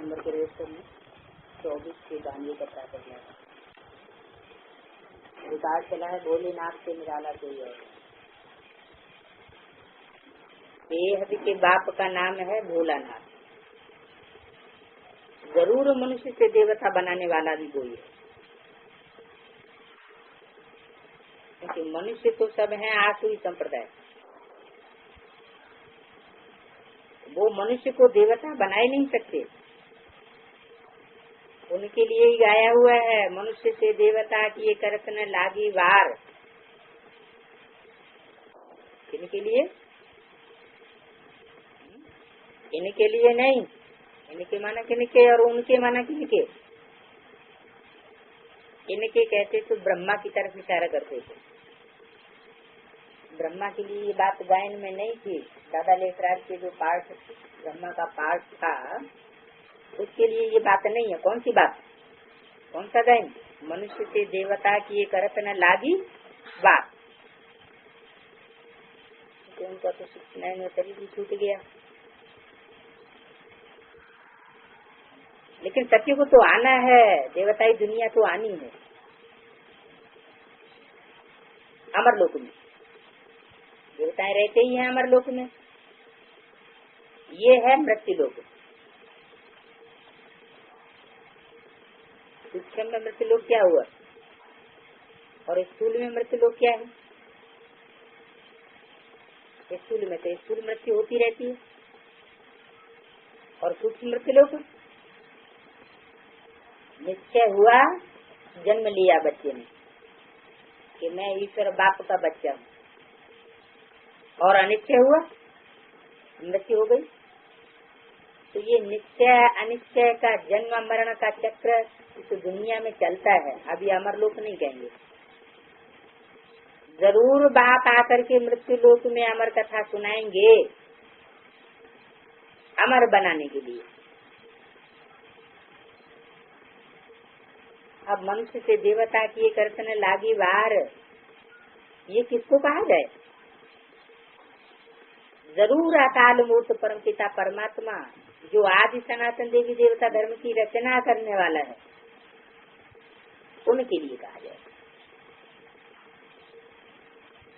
Number के register में 24 के गांधी का प्राप्त है। रिकॉर्ड चला है भोलेनाथ से निराला कोई है। बेहद के बाप का नाम है भोलानाथ। जरूर मनुष्य से देवता बनाने वाला भी कोई है, क्योंकि मनुष्य तो सब है आसुरी संप्रदाय। वो मनुष्य को देवता बना ही नहीं सकते। उनके लिए ही गाया हुआ है, मनुष्य से देवता किए करत न लागी वार। किनके लिए? इनके लिए नहीं। इनके माना किनके और उनके माना किनके? इनके कहते तो ब्रह्मा की तरफ इशारा करते थे। ब्रह्मा के लिए ये बात गायन में नहीं थी। दादा लेखराज के जो पाठ ब्रह्मा का पाठ था उसके लिए ये बात नहीं है। कौन सी बात? कौन सा गायन? मनुष्य से देवता की ये करत न लागी बात। तो उनका तो 69 में शरीर भी छूट गया। लेकिन सत्य को तो आना है, देवताई दुनिया तो आनी है। अमरलोक में देवताएं रहते ही हैं। अमरलोक में ये है मृत्युलोक। सूक्ष्म में मृत्युलोक क्या हुआ और स्थूल में मृत्युलोक क्या है? स्थूल में तो स्थूल मृत्यु होती रहती है और सूक्ष्म मृत्युलोक निश्चय हुआ, जन्म लिया बच्चे ने कि मैं ईश्वर बाप का बच्चा हूँ, और अनिश्चय हुआ, मृत्यु हो गई। तो ये निश्चय अनिश्चय का जन्म मरण का चक्र इस दुनिया में चलता है। अभी अमरलोक नहीं कहेंगे। जरूर बाप आकर के मृत्यु लोक में अमर कथा सुनाएंगे, अमर बनाने के लिए। अब मनुष्य से देवता किए करतन लागी वार, ये किसको कहा जाए? जरूर अकाल मूर्त परम पिता परमात्मा जो आदि सनातन देवी देवता धर्म की रचना करने वाला है, उनके लिए कहा जाए।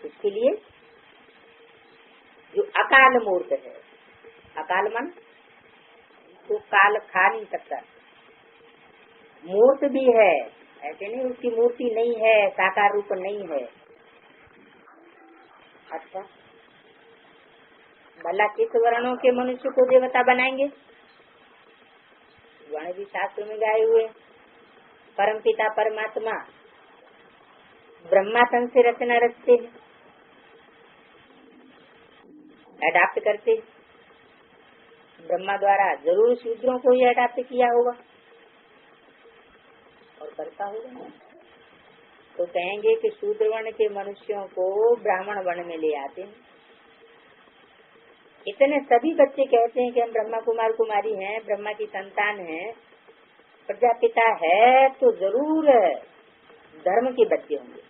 उसके लिए जो अकाल मूर्त है, अकाल मन तो काल खा नहीं सकता। मूर्त भी है, ऐसे नहीं उसकी मूर्ति नहीं है, साकार रूप नहीं है। अच्छा, भला किस वर्णों के मनुष्य को देवता बनाएंगे? वर्ण भी शास्त्र में गाए हुए। परम पिता परमात्मा ब्रह्मा तन से रचना रचते हैं, अडाप्ट करते। ब्रह्मा द्वारा जरूर शूद्रों को ही अडाप्ट किया होगा और करता होगा। तो कहेंगे कि शूद्र वर्ण के मनुष्यों को ब्राह्मण वर्ण में ले आते हैं। इतने सभी बच्चे कहते हैं कि हम ब्रह्मा कुमार कुमारी हैं, ब्रह्मा की संतान हैं, प्रजापिता है, तो जरूर धर्म के बच्चे होंगे।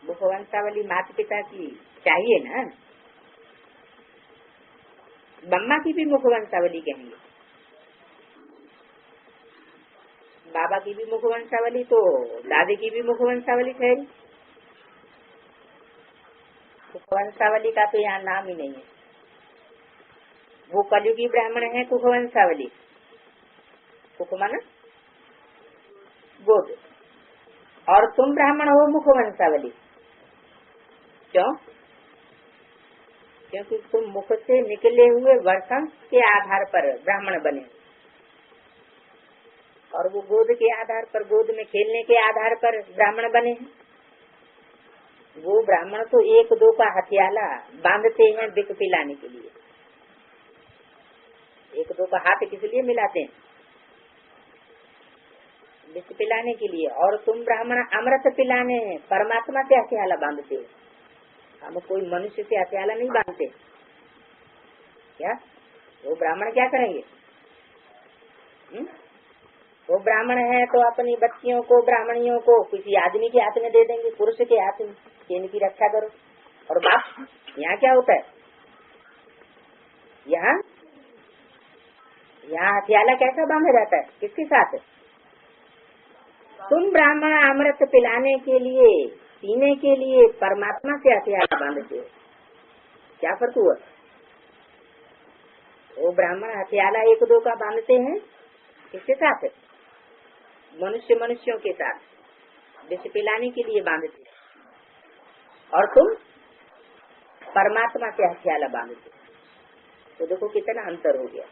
मुखवंशावली माता पिता की चाहिए ना। ब्रह्मा की भी मुखवंशावली कहेंगे, बाबा की भी मुखवंशावली, तो दादी की भी मुखवंशावली ठहरी। मुखवंशावली का तो यहाँ नाम ही नहीं है। वो कलयुगी ब्राह्मण है कुखवंशावली। कुख माना गोद, और तुम ब्राह्मण हो मुखवंशावली। क्यों? क्योंकि तुम मुख से निकले हुए वर्षण के आधार पर ब्राह्मण बने, और वो गोद के आधार पर, गोद में खेलने के आधार पर ब्राह्मण बने हैं। वो ब्राह्मण तो एक दो का हथियाला बांधते हैं बिक पिलाने के लिए। एक दो का हाथ किस लिए मिलाते हैं? विष पिलाने के लिए। और तुम ब्राह्मण अमृत पिलाने परमात्मा से हथियाला बांधते हो। हम कोई मनुष्य से हथियाला नहीं बांधते क्या? वो ब्राह्मण क्या करेंगे? वो ब्राह्मण है तो अपनी बच्चियों को, ब्राह्मणियों को किसी आदमी के हाथ में दे देंगे, पुरुष के हाथ में, इनकी रक्षा करो। और बाप यहाँ क्या होता है? यहाँ यहाँ हथियाला कैसा बांधा जाता है, किसके साथ? तुम ब्राह्मण अमृत पिलाने के लिए, पीने के लिए परमात्मा से हथियाला बांधते हो, क्या फर्क हुआ? वो ब्राह्मण हथियाला एक दो का बांधते हैं, किसके साथ? मनुष्यों के साथ विष पिलाने के लिए बांधते हैं, और तुम परमात्मा से हथियाला बांधते। तो देखो कितना अंतर हो गया।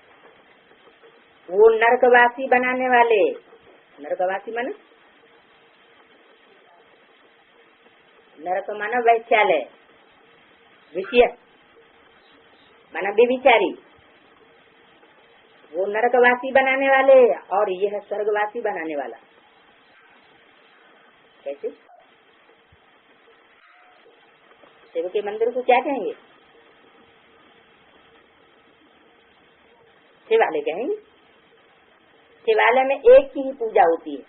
वो नरकवासी बनाने वाले, नरकवासी माने नरक माना वैश्यालय, विषय माना बेविचारी, वो नरकवासी बनाने वाले और यह स्वर्गवासी बनाने वाला। कैसे? शिव के मंदिर को क्या कहेंगे? शिवालय कहेंगे। शिवालय में एक की ही पूजा होती है,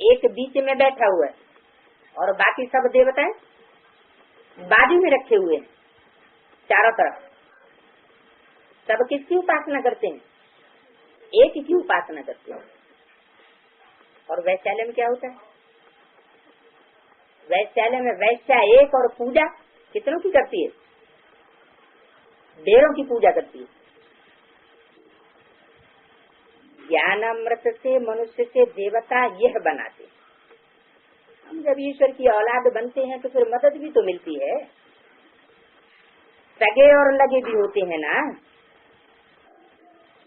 एक बीच में बैठा हुआ है और बाकी सब देवताएं बाजू में रखे हुए हैं, चारों तरफ। सब किसकी उपासना करते हैं? एक की उपासना करते हैं। और वैश्यालय में क्या होता है? वैश्यालय में वैश्या एक और पूजा कितनों की करती है? ढेरों की पूजा करती है। ज्ञानामृत से मनुष्य से देवता यह बनाते। हम जब ईश्वर की औलाद बनते हैं तो फिर मदद भी तो मिलती है, सगे और लगे भी होते हैं ना।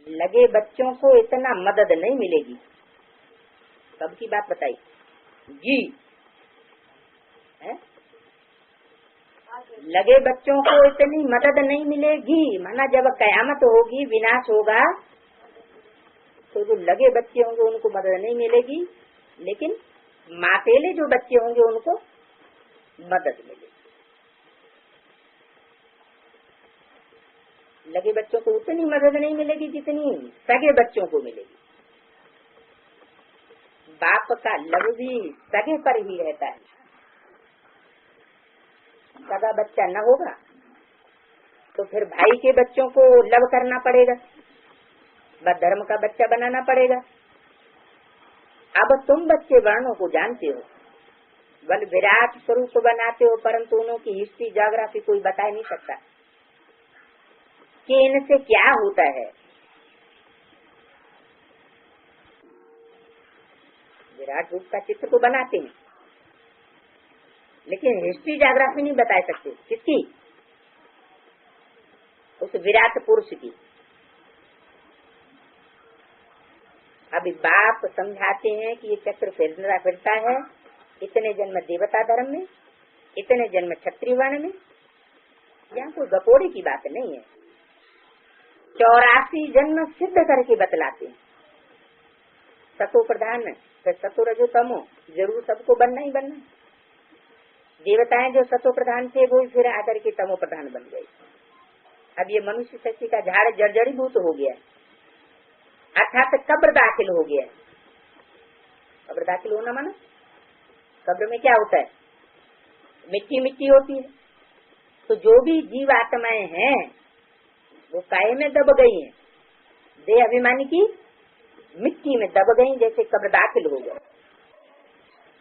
लगे बच्चों को इतना मदद नहीं मिलेगी। सबकी बात बताई जी है? लगे बच्चों को इतनी मदद नहीं मिलेगी, माना जब कयामत होगी, विनाश होगा, तो जो लगे बच्चे होंगे उनको मदद नहीं मिलेगी, लेकिन मातेले जो बच्चे होंगे उनको मदद मिलेगी। लगे बच्चों को उतनी मदद नहीं मिलेगी जितनी सगे बच्चों को मिलेगी। बाप का लव भी सगे पर ही रहता है। सगा बच्चा न होगा तो फिर भाई के बच्चों को लव करना पड़ेगा, वह धर्म का बच्चा बनाना पड़ेगा। अब तुम बच्चे वर्णों को जानते हो, बल विराट स्वरूप बनाते हो, परंतु उन्हों की हिस्ट्री ज्योग्राफी कोई बता नहीं सकता कि इनसे क्या होता है। विराट रूप का चित्र तो बनाते हैं, लेकिन हिस्ट्री ज्योग्राफी नहीं बता सकते। किसकी? उस विराट पुरुष की। अभी बाप समझाते हैं कि ये चक्र फिरता है, इतने जन्म देवता धर्म में, इतने जन्म क्षत्रिय वर्ण में। यहाँ कोई गपोड़े की बात नहीं है। 84 जन्म सिद्ध करके बतलाते हैं। सतो प्रधान फिर सतो रजो तमो, जरूर सबको बनना ही बनना। देवताएं जो सतो प्रधान थे वो फिर आकर के तमो प्रधान बन गए। अब ये मनुष्य शक्ति का झाड़ जर्जरीभूत हो गया, अर्थात कब्र दाखिल हो गया। कब्र दाखिल होना माना, कब्र में क्या होता है? मिट्टी मिट्टी होती है। तो जो भी जीव आत्माएं हैं वो काहे में दब गई हैं? देह अभिमानी की मिट्टी में दब गई, जैसे कब्र दाखिल हो गया।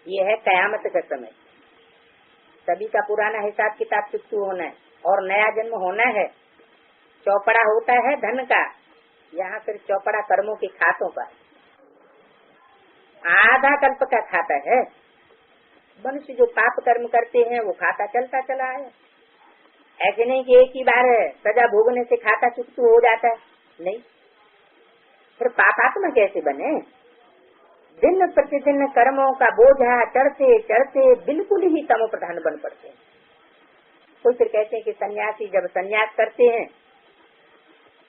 ये है कयामत का समय। सभी का पुराना हिसाब किताब चुकतू होना है और नया जन्म होना है। चौपड़ा होता है धन का, यहाँ फिर चौपड़ा कर्मों के खातों का। आधा कल्प का खाता है। मनुष्य जो पाप कर्म करते हैं वो खाता चलता चला है। ऐसे नहीं कि एक ही बार सजा भोगने से खाता चुकतू हो जाता है, नहीं। फिर पापात्मा कैसे बने? दिन प्रतिदिन कर्मों का बोझा चढ़ते चढ़ते बिल्कुल ही तमो प्रधान बन पड़ते हैं। कोई फिर कहते हैं कि सन्यासी जब सन्यास करते हैं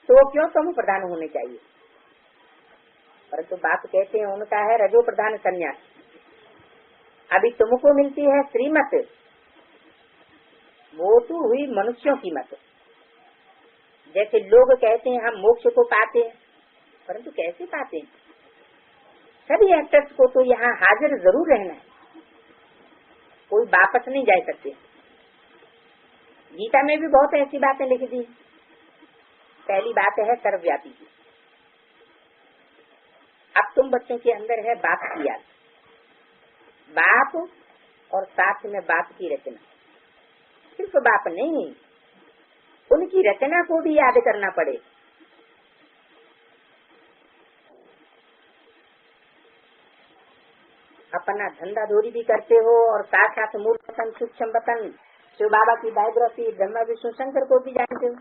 तो क्यों तमो प्रधान होने चाहिए, परंतु बाप कहते हैं उनका है रजो प्रधान सन्यास। अभी तुमको मिलती है श्रीमत, वो तो हुई मनुष्यों की मत। जैसे लोग कहते हैं हम मोक्ष को पाते हैं, परंतु कैसे पाते हैं? सभी एक्टर्स को तो यहाँ हाजिर जरूर रहना है, कोई वापस नहीं जा सकते। गीता में भी बहुत ऐसी बातें लिखी दी, पहली बात है सर्वव्यापी की। अब तुम बच्चों के अंदर है बाप की याद, बाप और साथ में बाप की रचना। सिर्फ बाप नहीं, उनकी रचना को भी याद करना पड़े। अपना धंधा धोरी भी करते हो और साथ साथ मूल वतन सूक्ष्म वतन शिव बाबा की बायोग्राफी ब्रह्मा विष्णु शंकर को भी जानते हो।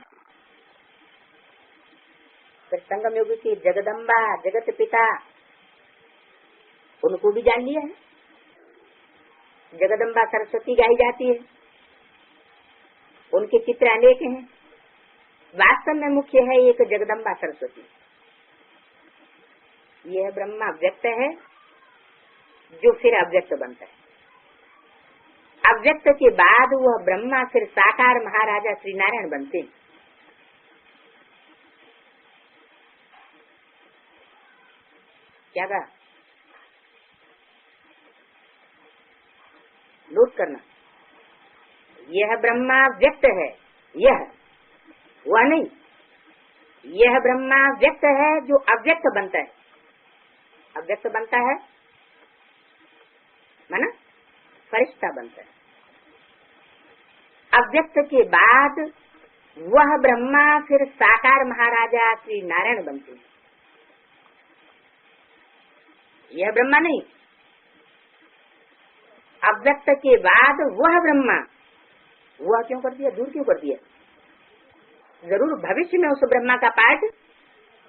फिर संगम युग की जगदम्बा जगत पिता उनको भी जान लिया है। जगदम्बा सरस्वती गाई जाती है, उनके चित्र अनेक हैं। वास्तव में मुख्य है एक जगदम्बा सरस्वती। यह ब्रह्मा व्यक्त है जो फिर अव्यक्त बनता है। अव्यक्त के बाद वह ब्रह्मा फिर साकार महाराजा श्री नारायण बनते हैं। क्या कहा? नोट करना, यह ब्रह्मा व्यक्त है, यह वह नहीं, यह ब्रह्मा व्यक्त है जो अव्यक्त बनता है। अव्यक्त बनता है माना फरिश्ता बनता है। अव्यक्त के बाद वह ब्रह्मा फिर साकार महाराजा श्री नारायण बनते हैं। यह ब्रह्मा नहीं, अव्यक्त के बाद वह ब्रह्मा, वह क्यों कर दिया, दूर क्यों कर दिया? जरूर भविष्य में उस ब्रह्मा का पाठ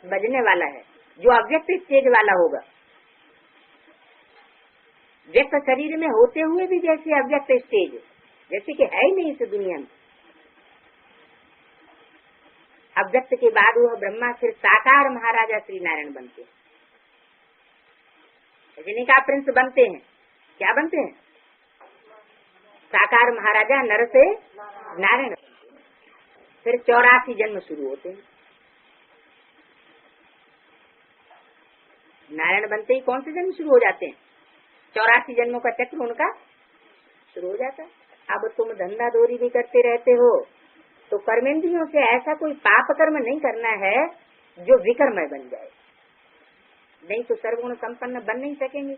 बजने वाला है जो अव्यक्त स्टेज वाला होगा। व्यक्त शरीर में होते हुए भी जैसे अव्यक्त स्टेज, जैसे कि है ही नहीं इस दुनिया में। अव्यक्त के बाद वह ब्रह्मा फिर साकार महाराजा श्री नारायण बनते हैं। रजनीका प्रिंस बनते हैं। क्या बनते हैं? साकार महाराजा नर से नारायण। फिर 84 जन्म शुरू होते हैं। नारायण बनते ही कौन से जन्म शुरू हो जाते हैं? 84 जन्मों का चक्र उनका शुरू हो जाता है। अब तुम धंधा दोरी भी करते रहते हो तो कर्मेंद्रियों से ऐसा कोई पाप कर्म नहीं करना है जो विकर्मय बन जाए, नहीं तो सर्वगुण संपन्न बन नहीं सकेंगे।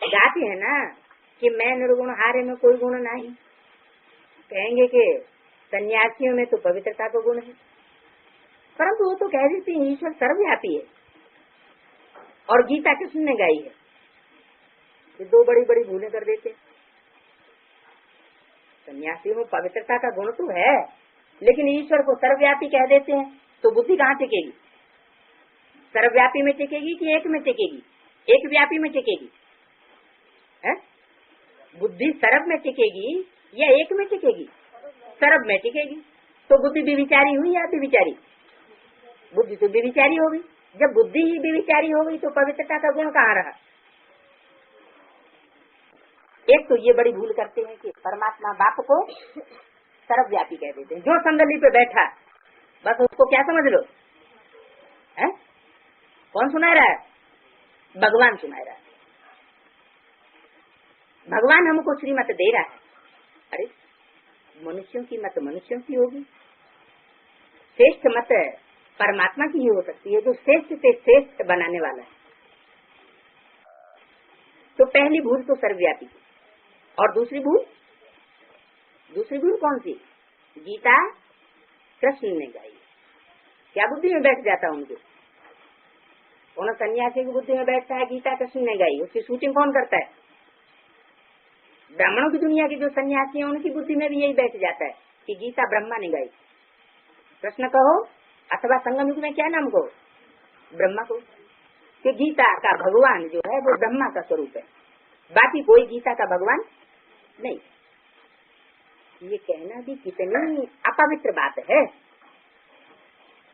गाते हैं ना कि मैं निर्गुण हारे में कोई गुण नहीं। कहेंगे कि सन्यासियों में तो पवित्रता का गुण है, परंतु वो तो कह देते हैं ईश्वर सर्वव्यापी है। और गीता किसने ने गाई है? ये दो बड़ी बड़ी भूलें कर देते। सन्यासियों में पवित्रता का गुण तो है, लेकिन ईश्वर को सर्वव्यापी कह देते हैं, तो बुद्धि कहाँ टिकेगी? सर्वव्यापी में टिकेगी कि एक में टिकेगी? एक व्यापी में टिकेगी है? बुद्धि सर्व में टिकेगी या एक में टिकेगी? सर्व में टिकेगी। तो बुद्धि विविचारी हुई या विविचारी? बुद्धि तो विविचारी हो गई। जब बुद्धि ही विविचारी हो गई तो पवित्रता का गुण कहाँ रहा? एक तो ये बड़ी भूल करते हैं कि परमात्मा बाप को सर्वव्यापी कह देते हैं। जो संदली पे बैठा बस उसको क्या समझ लो है? कौन सुना रहा है? भगवान सुना रहा है। भगवान हमको श्रीमत दे रहा है। अरे मनुष्यों की मत मनुष्यों की होगी, श्रेष्ठ मत परमात्मा की ही हो सकती है जो श्रेष्ठ से श्रेष्ठ बनाने वाला है। तो पहली भूल तो सर्वव्यापी की। और दूसरी भूल कौन सी? गीता कृष्ण ने गाई। क्या बुद्धि में बैठ जाता उनके? उन सन्यासी की बुद्धि में बैठता है गीता कृष्ण ने गाई। उसकी शूटिंग कौन करता है? ब्राह्मणों की दुनिया के जो सन्यासी हैं उनकी बुद्धि में भी यही बैठ जाता है कि गीता ब्रह्मा ने गाई। कृष्ण कहो अथवा संगम युग में क्या नाम कहो? ब्रह्मा को। कि गीता का भगवान जो है वो ब्रह्मा का स्वरूप है, बाकी कोई गीता का भगवान नहीं। ये कहना भी कितनी अपवित्र बात है।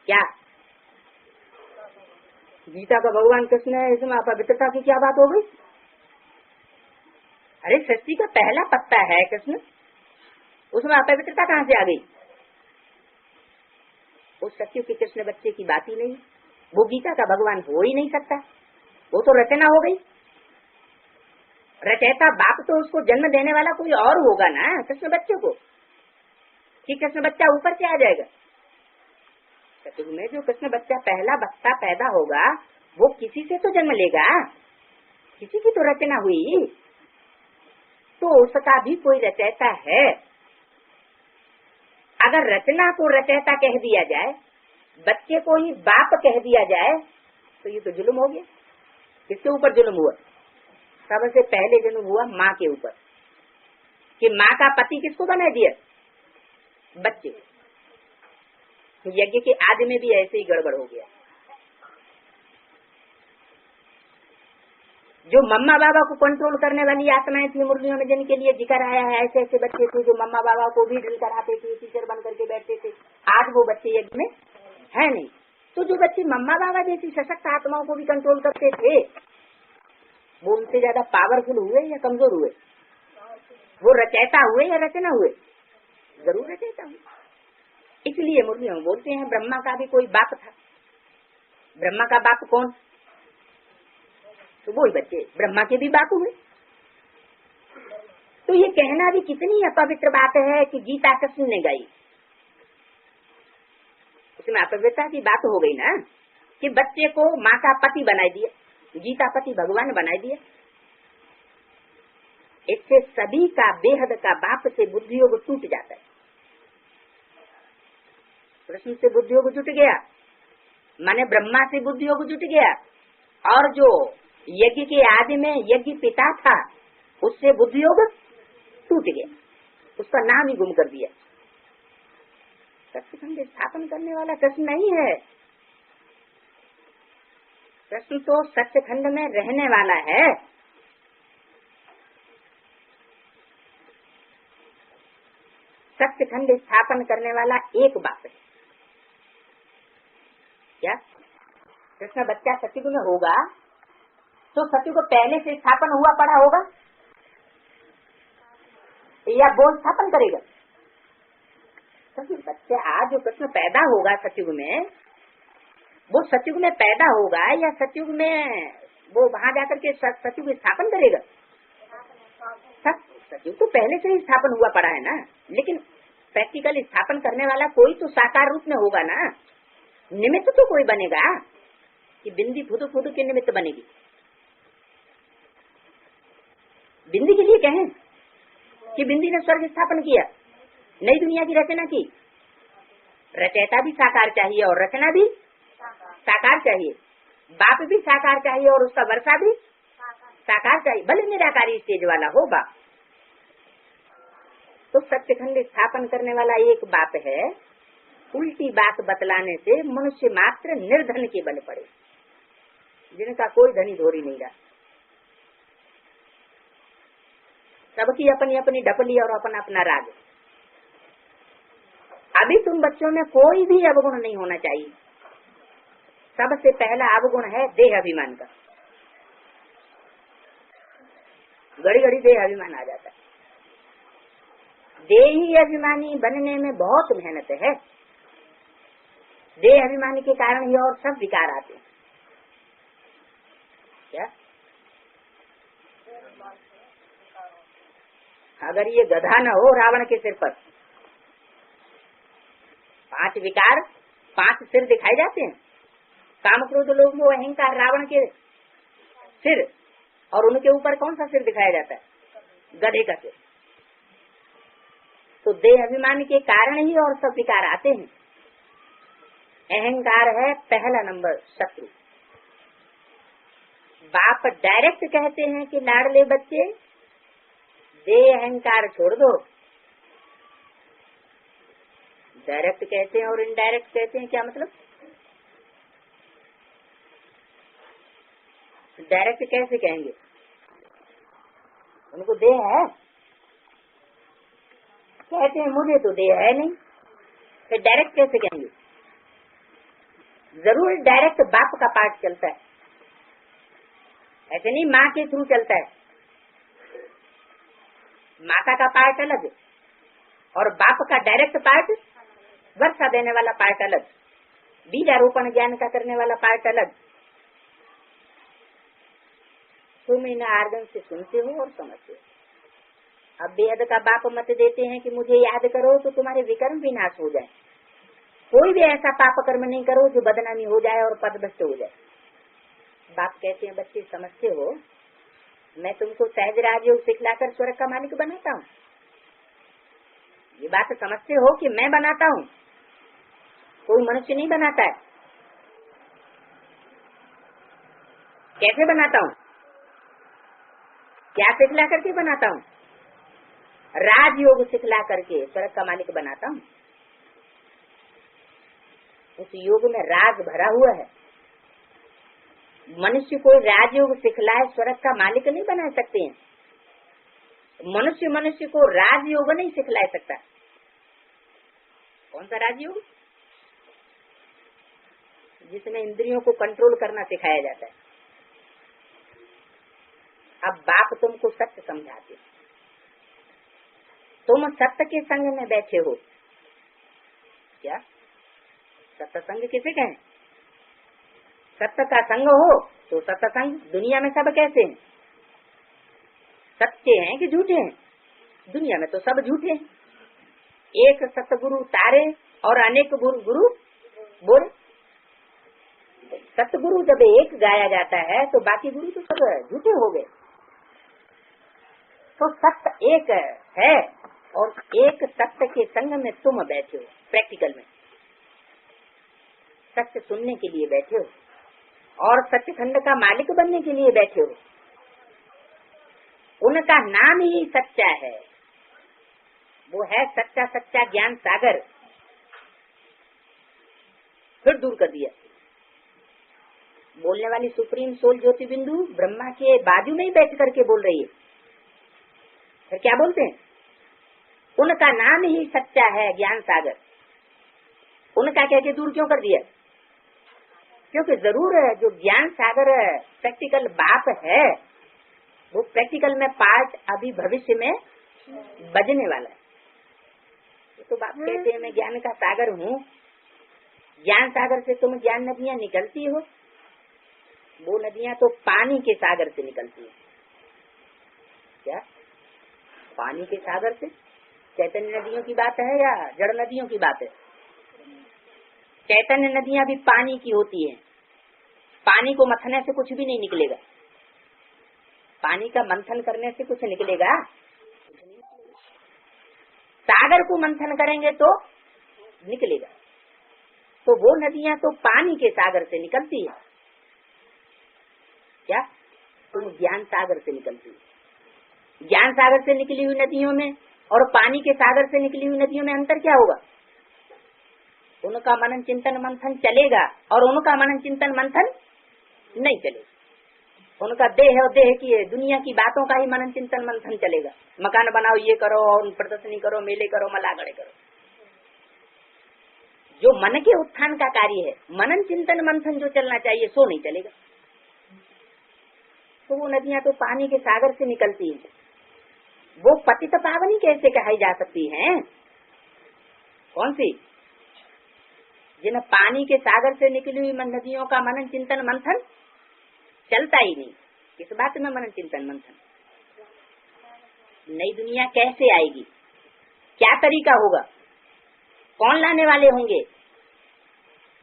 क्या गीता का भगवान कृष्ण है, इसमें अपवित्रता की क्या बात हो गई? अरे सृष्टि का पहला पत्ता है कृष्ण, उसमें अपवित्रता कहाँ से आ गई? उस सत्य के कृष्ण बच्चे की बात ही नहीं। वो गीता का भगवान हो ही नहीं सकता, वो तो रचना हो गई। रचयिता बाप तो उसको जन्म देने वाला कोई और होगा ना कृष्ण बच्चे को, कि कृष्ण बच्चा ऊपर से आ जाएगा? सतयुग में जो कृष्ण बच्चा पहला बच्चा पैदा होगा वो किसी से तो जन्म लेगा, किसी की तो रचना हुई, तो उसका भी कोई रचयिता है। अगर रचना को रचयिता कह दिया जाए, बच्चे को ही बाप कह दिया जाए, तो ये तो जुल्म हो गया। किसके ऊपर जुल्म हुआ? सबसे पहले जुल्म हुआ माँ के ऊपर, कि माँ का पति किसको बना दिया? बच्चे। यज्ञ के आदि में भी ऐसे ही गड़बड़ हो गया। जो मम्मा बाबा को कंट्रोल करने वाली आत्माएं थी मुरलियों में, जिनके लिए जिक्र आया है, ऐसे ऐसे बच्चे थे जो मम्मा बाबा को भी ड्रिल कराते थे, टीचर बन करके बैठते थे, आज वो बच्चे यज्ञ में है नहीं। तो जो बच्चे मम्मा बाबा जैसी सशक्त आत्माओं को भी कंट्रोल करते थे, वो उनसे ज्यादा पावरफुल हुए या कमजोर हुए? वो रचयिता हुए या रचना हुए? जरूर रचयिता हुए। इसलिए मुरलियों में बोलते हैं ब्रह्मा का भी कोई बाप था। ब्रह्मा का बाप कौन? तो वही बच्चे ब्रह्मा के भी बाप हुए। तो ये कहना भी कितनी अपवित्र बात है कि गीता कृष्ण ने गाई। उसमें अपवित्रता की बात हो गई ना, कि बच्चे को माँ का पति बनाई दिया, गीता पति भगवान बनाई दिया। इससे सभी का बेहद का बाप से बुद्धियोग टूट जाता है। कृष्ण से बुद्धियोग जुट गया, माने ब्रह्मा से बुद्धियोग जुट गया, और जो यज्ञ के आदि में यज्ञ पिता था उससे बुद्धियोग टूट गया, उसका नाम ही गुम कर दिया। सत्यखंड स्थापन करने वाला कृष्ण नहीं है, कृष्ण तो सत्यखंड में रहने वाला है। सत्यखंड स्थापन करने वाला एक बात है। क्या कृष्ण बच्चा सतयुग में होगा तो सतयुग पहले से स्थापन हुआ पड़ा होगा या वो स्थापन करेगा? सतयुग बच्चा आज जो कृष्ण पैदा होगा सतयुग में, वो सतयुग में पैदा होगा या सतयुग में वो वहां जाकर के सतयुग स्थापन करेगा? सतयुग तो पहले से ही स्थापन हुआ पड़ा है ना, लेकिन प्रैक्टिकल स्थापन करने वाला कोई तो साकार रूप में होगा ना। निमित्त तो कोई बनेगा कि बिंदी फुदू फुदू के निमित्त बनेगी। बिंदी के लिए कहें कि बिंदी ने स्वर्ग स्थापन किया, नई दुनिया की रचना की। रचयिता भी साकार चाहिए और रचना भी साकार चाहिए, बाप भी साकार चाहिए और उसका वर्षा भी साकार चाहिए, भले निराकारी स्टेज वाला हो बाप। तो सत्यखंड स्थापन करने वाला एक बाप है। उल्टी बात बतलाने से मनुष्य मात्र निर्धन के बल पड़े, जिनका कोई धनी धोरी नहीं रहा। सबकी अपनी अपनी डपली और अपना अपना राग। अभी तुम बच्चों में कोई भी अवगुण नहीं होना चाहिए। सबसे पहला अवगुण है देह अभिमान का। घड़ी घड़ी देह अभिमान आ जाता है। देही अभिमानी बनने में बहुत मेहनत है। देह अभिमानी के कारण ही और सब विकार आते हैं। क्या अगर ये गधा न हो रावण के सिर पर 5 विकार 5 सिर दिखाए जाते हैं। काम क्रोध लोभ मोह अहंकार रावण के सिर, और उनके ऊपर कौन सा सिर दिखाया जाता है? गधे का सिर। तो देह अभिमान के कारण ही और सब विकार आते हैं। अहंकार है पहला नंबर शत्रु। बाप डायरेक्ट कहते हैं कि लाडले बच्चे देह अहंकार छोड़ दो। डायरेक्ट कहते हैं और इनडायरेक्ट कहते हैं, क्या मतलब? डायरेक्ट कैसे कहेंगे? उनको देह है, कहते हैं मुझे तो देह है नहीं, फिर डायरेक्ट कैसे कहेंगे? जरूर डायरेक्ट बाप का पार्ट चलता है, ऐसे नहीं माँ के थ्रू चलता है। माता का पार्ट अलग और बाप का डायरेक्ट पार्ट, वर्षा देने वाला पार्ट अलग, बीजारोपण ज्ञान का करने वाला पार्ट अलग। तुम इन आर्गन से सुनते हो और समझते हो। अब बेहद का बाप मत देते हैं कि मुझे याद करो तो तुम्हारे विकर्म भी नाश हो जाए। कोई भी ऐसा पाप कर्म नहीं करो जो बदनामी हो जाए और पदभ्रष्ट हो जाए। बाप कहते हैं बच्चे समझते हो, मैं तुमको सहज राजयोग सिखलाकर स्वर्ग का मालिक बनाता हूँ। ये बात समझते हो कि मैं बनाता हूँ, कोई मनुष्य नहीं बनाता है। कैसे बनाता हूँ, क्या सिखला करके बनाता हूँ? राजयोग सिखला करके स्वर्ग का मालिक बनाता हूँ। उस योग में राज भरा हुआ है। मनुष्य को राजयोग सिखलाए स्वर्ग का मालिक नहीं बना सकते हैं। मनुष्य को राजयोग नहीं सिखला सकता। कौन सा राजयोग? जिसमें इंद्रियों को कंट्रोल करना सिखाया जाता है। अब बाप तुमको सत्य समझाते, तुम सत्य के संग में बैठे हो। क्या सत्संग किसे कहें? सत्य का संग हो तो सत्संग। दुनिया में सब कैसे हैं? सच्चे हैं कि झूठे हैं? दुनिया में तो सब झूठे हैं। एक सतगुरु तारे और अनेक गुरु बोले। सतगुरु जब एक गाया जाता है तो बाकी गुरु तो सब झूठे हो गए। तो सत्य एक है और एक सत्य के संग में तुम बैठे हो। प्रैक्टिकल में सत्य सुनने के लिए बैठे हो और सत्यखंड का मालिक बनने के लिए बैठे हो। उनका नाम ही सच्चा है, वो है सच्चा सच्चा ज्ञान सागर। फिर दूर कर दिया। बोलने वाली सुप्रीम सोल ज्योति बिंदु ब्रह्मा के बाजू में ही बैठ करके बोल रही है। फिर क्या बोलते हैं? उनका नाम ही सच्चा है ज्ञान सागर। उनका कह के दूर क्यों कर दिया? क्योंकि जरूर है जो ज्ञान सागर प्रैक्टिकल बाप है, वो प्रैक्टिकल में पार्ट अभी भविष्य में बजने वाला है। तो बाप कहते हैं मैं ज्ञान का सागर हूँ। ज्ञान सागर से तुम ज्ञान नदियाँ निकलती हो, वो नदियाँ तो पानी के सागर से निकलती है। क्या पानी के सागर से? चैतन्य नदियों की बात है या जड़ नदियों की बात है? चैतन्य नदियाँ भी पानी की होती हैं। पानी को मथने से कुछ भी नहीं निकलेगा। पानी का मंथन करने से कुछ निकलेगा? सागर को मंथन करेंगे तो निकलेगा। तो वो नदियाँ तो पानी के सागर से निकलती है। क्या तुम ज्ञान सागर से निकलती है। ज्ञान सागर से निकली हुई नदियों में और पानी के सागर से निकली हुई नदियों में अंतर क्या होगा? उनका मनन चिंतन मंथन चलेगा और उनका मनन चिंतन मंथन नहीं चलेगा। उनका देह और देह की दुनिया की बातों का ही मनन चिंतन मंथन चलेगा। मकान बनाओ, ये करो और प्रदर्शनी करो, मेले करो, मलागड़े करो। जो मन के उत्थान का कार्य है, मनन चिंतन मंथन जो चलना चाहिए सो नहीं चलेगा। तो वो नदियां तो पानी के सागर से निकलती हैं। वो पतित पावनी कैसे कही जा सकती हैं? कौन सी? जिन्हें पानी के सागर से निकली हुई नदियों का मनन चिंतन मंथन चलता ही नहीं। किस बात में मनन चिंतन मंथन? नई दुनिया कैसे आएगी, क्या तरीका होगा, कौन लाने वाले होंगे,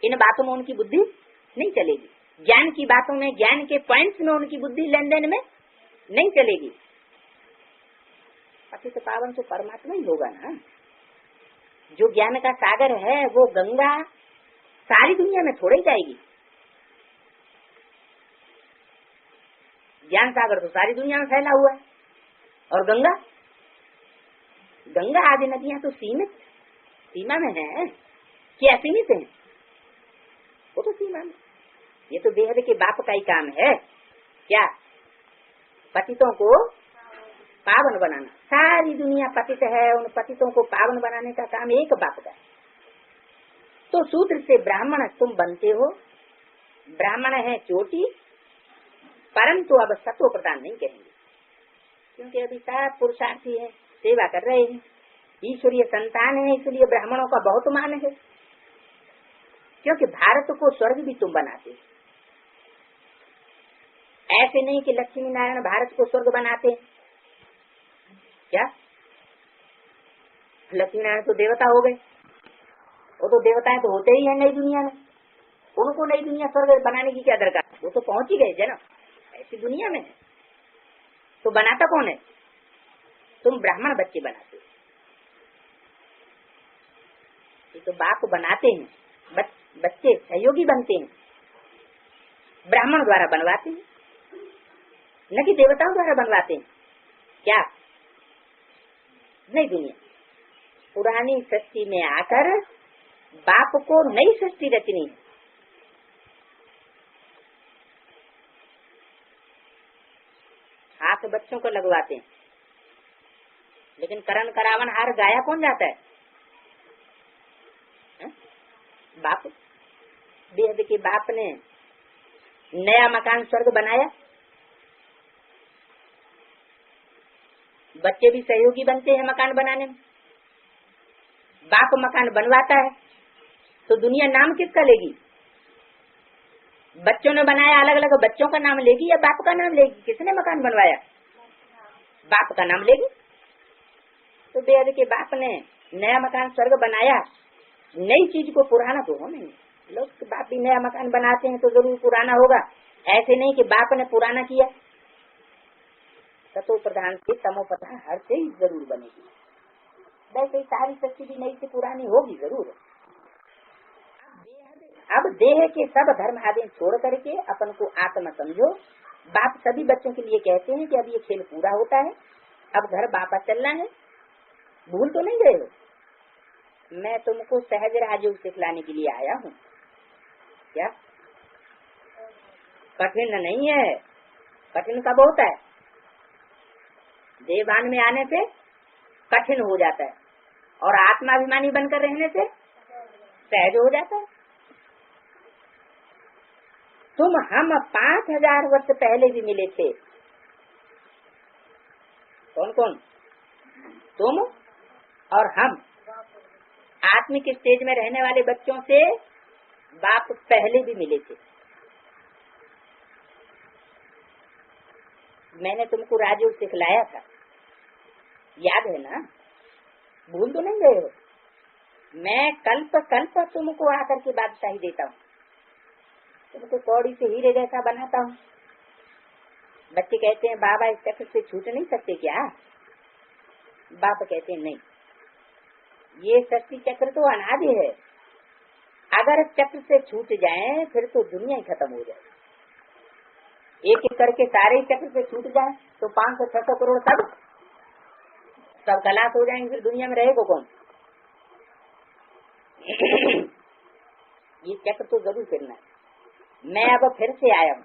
इन बातों में उनकी बुद्धि नहीं चलेगी। ज्ञान की बातों में, ज्ञान के पॉइंट्स में उनकी बुद्धि लेन देन में नहीं चलेगी। पतित पावन तो परमात्मा ही होगा ना। जो ज्ञान का सागर है वो गंगा सारी दुनिया में थोड़ी जाएगी। ज्ञान सागर तो सारी दुनिया में फैला हुआ है। और गंगा, गंगा आदि नदियां तो सीमा में है। क्या सीमित है? वो तो सीमा में। ये तो बेहद के बाप का ही काम है। क्या पतितों को पावन बनाना। सारी दुनिया पतित है, उन पतितों को पावन बनाने का काम एक बाप का है। तो सूत्र से ब्राह्मण तुम बनते हो। ब्राह्मण है चोटी, परंतु अब सत्व प्रदान नहीं करेंगे, क्योंकि अभी सब पुरुषार्थी है, सेवा कर रहे हैं, ईश्वरीय संतान है, इसलिए ब्राह्मणों का बहुत मान है। क्योंकि भारत को स्वर्ग भी तुम बनाते। ऐसे नहीं कि लक्ष्मी नारायण भारत को स्वर्ग बनाते। क्या लक्ष्मी नारायण तो देवता हो गए, वो तो देवताएं तो होते ही हैं नई दुनिया में, उनको नई दुनिया स्वर्ग बनाने की क्या दरकार, वो तो पहुंच ही गए जन्म ऐसी दुनिया में। तो बनाता कौन है? तुम ब्राह्मण बच्चे बनाते हो, ये तो बाप बनाते हैं, बच्चे सहयोगी बनते हैं, ब्राह्मण द्वारा बनवाते हैं, न कि देवताओं द्वारा बनवाते हैं। क्या नई दुनिया, पुरानी सृष्टि में आकर बाप को नई सृष्टि रचनी है। हाथ बच्चों को लगवाते हैं, लेकिन करण करावन हार गाया कौन जाता है? बाप। बेहद के बाप ने नया मकान स्वर्ग बनाया, बच्चे भी सहयोगी बनते हैं मकान बनाने में। बाप मकान बनवाता है तो दुनिया नाम किसका लेगी? बच्चों ने बनाया अलग अलग, बच्चों का नाम लेगी या बाप का नाम लेगी? किसने मकान बनवाया? बाप का नाम लेगी। तो बेहद के बाप ने नया मकान स्वर्ग बनाया, नई चीज को पुराना तो हो नहीं। लोग बाप भी नया मकान बनाते हैं तो जरूर पुराना होगा, ऐसे नहीं कि बाप ने पुराना किया। सतो प्रधान से तमो प्रधान हर से ही जरूर बनेगी, वैसे सारी सृष्टि भी नई से पुरानी होगी जरूर। अब देह के सब धर्म आदि छोड़ करके अपन को आत्मा समझो। बाप सभी बच्चों के लिए कहते हैं कि अब ये खेल पूरा होता है, अब घर वापस चलना है। भूल तो नहीं गए हो? मैं तुमको सहज राजयोग सिखलाने के लिए आया हूँ। क्या कठिन नहीं है? कठिन कब होता है? देवान में आने से कठिन हो जाता है, और आत्माभिमानी बनकर रहने से सहज हो जाता है। तुम हम 5000 वर्ष पहले भी मिले थे। कौन कौन? तुम और हम। आत्मिक स्टेज में रहने वाले बच्चों से बाप पहले भी मिले थे। मैंने तुमको राजयोग सिखलाया था, याद है ना? भूल तो नहीं गए हो? मैं कल्प कल्प तुमको आकर के बादशाही देता हूँ, तुमको कौड़ी से हीरे जैसा बनाता हूँ। बच्चे कहते हैं बाबा इस चक्र से छूट नहीं सकते क्या? बाप कहते हैं नहीं, ये शक्ति चक्र तो अनादि है, अगर चक्र से छूट जाए फिर तो दुनिया ही खत्म हो जाए। एक एक करके सारे चक्र से छूट जाए तो 500-600 करोड़ सब खलास हो जाएंगे, फिर दुनिया में रहेगा कौन? ये चक्र तो जरूर फिरना है। मैं अब फिर से आया हूँ,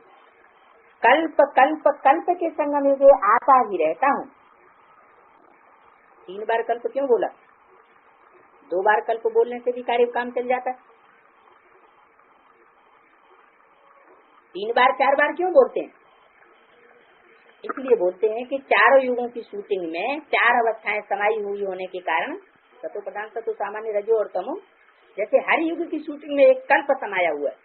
कल्प कल्प कल्प के संगम में आता ही रहता हूँ। 3 बार कल्प क्यों बोला? 2 बार कल्प बोलने से भी कार्य काम चल जाता है। 3 बार 4 बार क्यों बोलते हैं? इसलिए बोलते हैं कि चारों युगों की शूटिंग में 4 अवस्थाएं समाई हुई होने के कारण सतो प्रधान सतो सामान्य रजो और तमो, जैसे हर युग की शूटिंग में एक कल्प समाया हुआ है,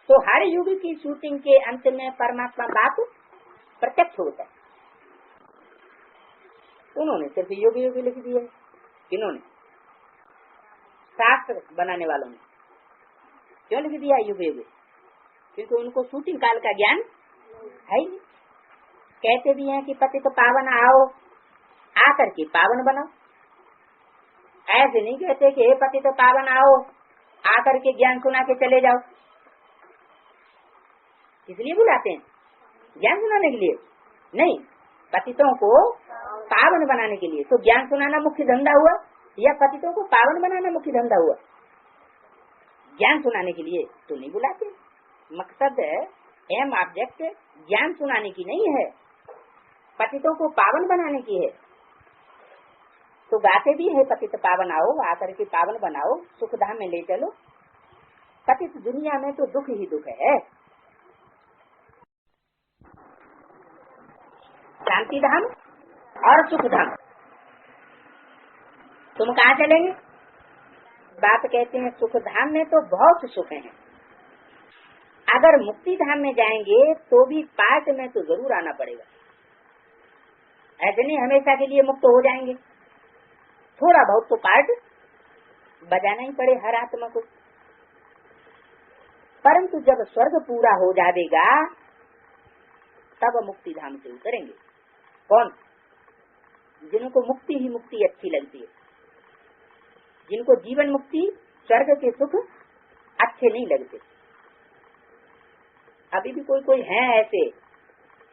तो हर युग की शूटिंग के अंत में परमात्मा बाप प्रत्यक्ष होता है। उन्होंने सिर्फ युग युग लिख दिया। किन्होंने? शास्त्र बनाने वालों ने। क्यों लिख दिया युग युग? क्योंकि उनको शूटिंग काल का ज्ञान है ही। कहते भी हैं कि पति तो पावन आओ, आकर के पावन बनाओ। ऐसे नहीं कहते कि हे पति तो पावन आओ, आकर के ज्ञान सुना के चले जाओ। इसलिए बुलाते हैं ज्ञान सुनाने के लिए नहीं, पतितों को पावन बनाने के लिए। तो ज्ञान सुनाना मुख्य धंधा हुआ या पतितों को पावन बनाना मुख्य धंधा हुआ? ज्ञान सुनाने के लिए तो नहीं बुलाते। मकसद एम ऑब्जेक्ट ज्ञान सुनाने की नहीं है, पतितों को पावन बनाने की है। तो गाते भी है पतित पावन आओ, आकर के पावन बनाओ, सुख धाम में ले चलो। पतित दुनिया में तो दुख ही दुख है। शांति धाम और सुख धाम, तुम कहाँ चलेंगे? बात कहते हैं सुख धाम में तो बहुत सुख है, अगर मुक्ति धाम में जाएंगे तो भी पार्ट में तो जरूर आना पड़ेगा। ऐसे नहीं हमेशा के लिए मुक्त हो जाएंगे, थोड़ा बहुत तो पार्ट बजाना ही पड़े हर आत्मा को। परंतु जब स्वर्ग पूरा हो जाएगा तब मुक्ति धाम से उतरेंगे। कौन? जिनको मुक्ति ही मुक्ति अच्छी लगती है, जिनको जीवन मुक्ति स्वर्ग के सुख अच्छे नहीं लगते। अभी भी कोई कोई है ऐसे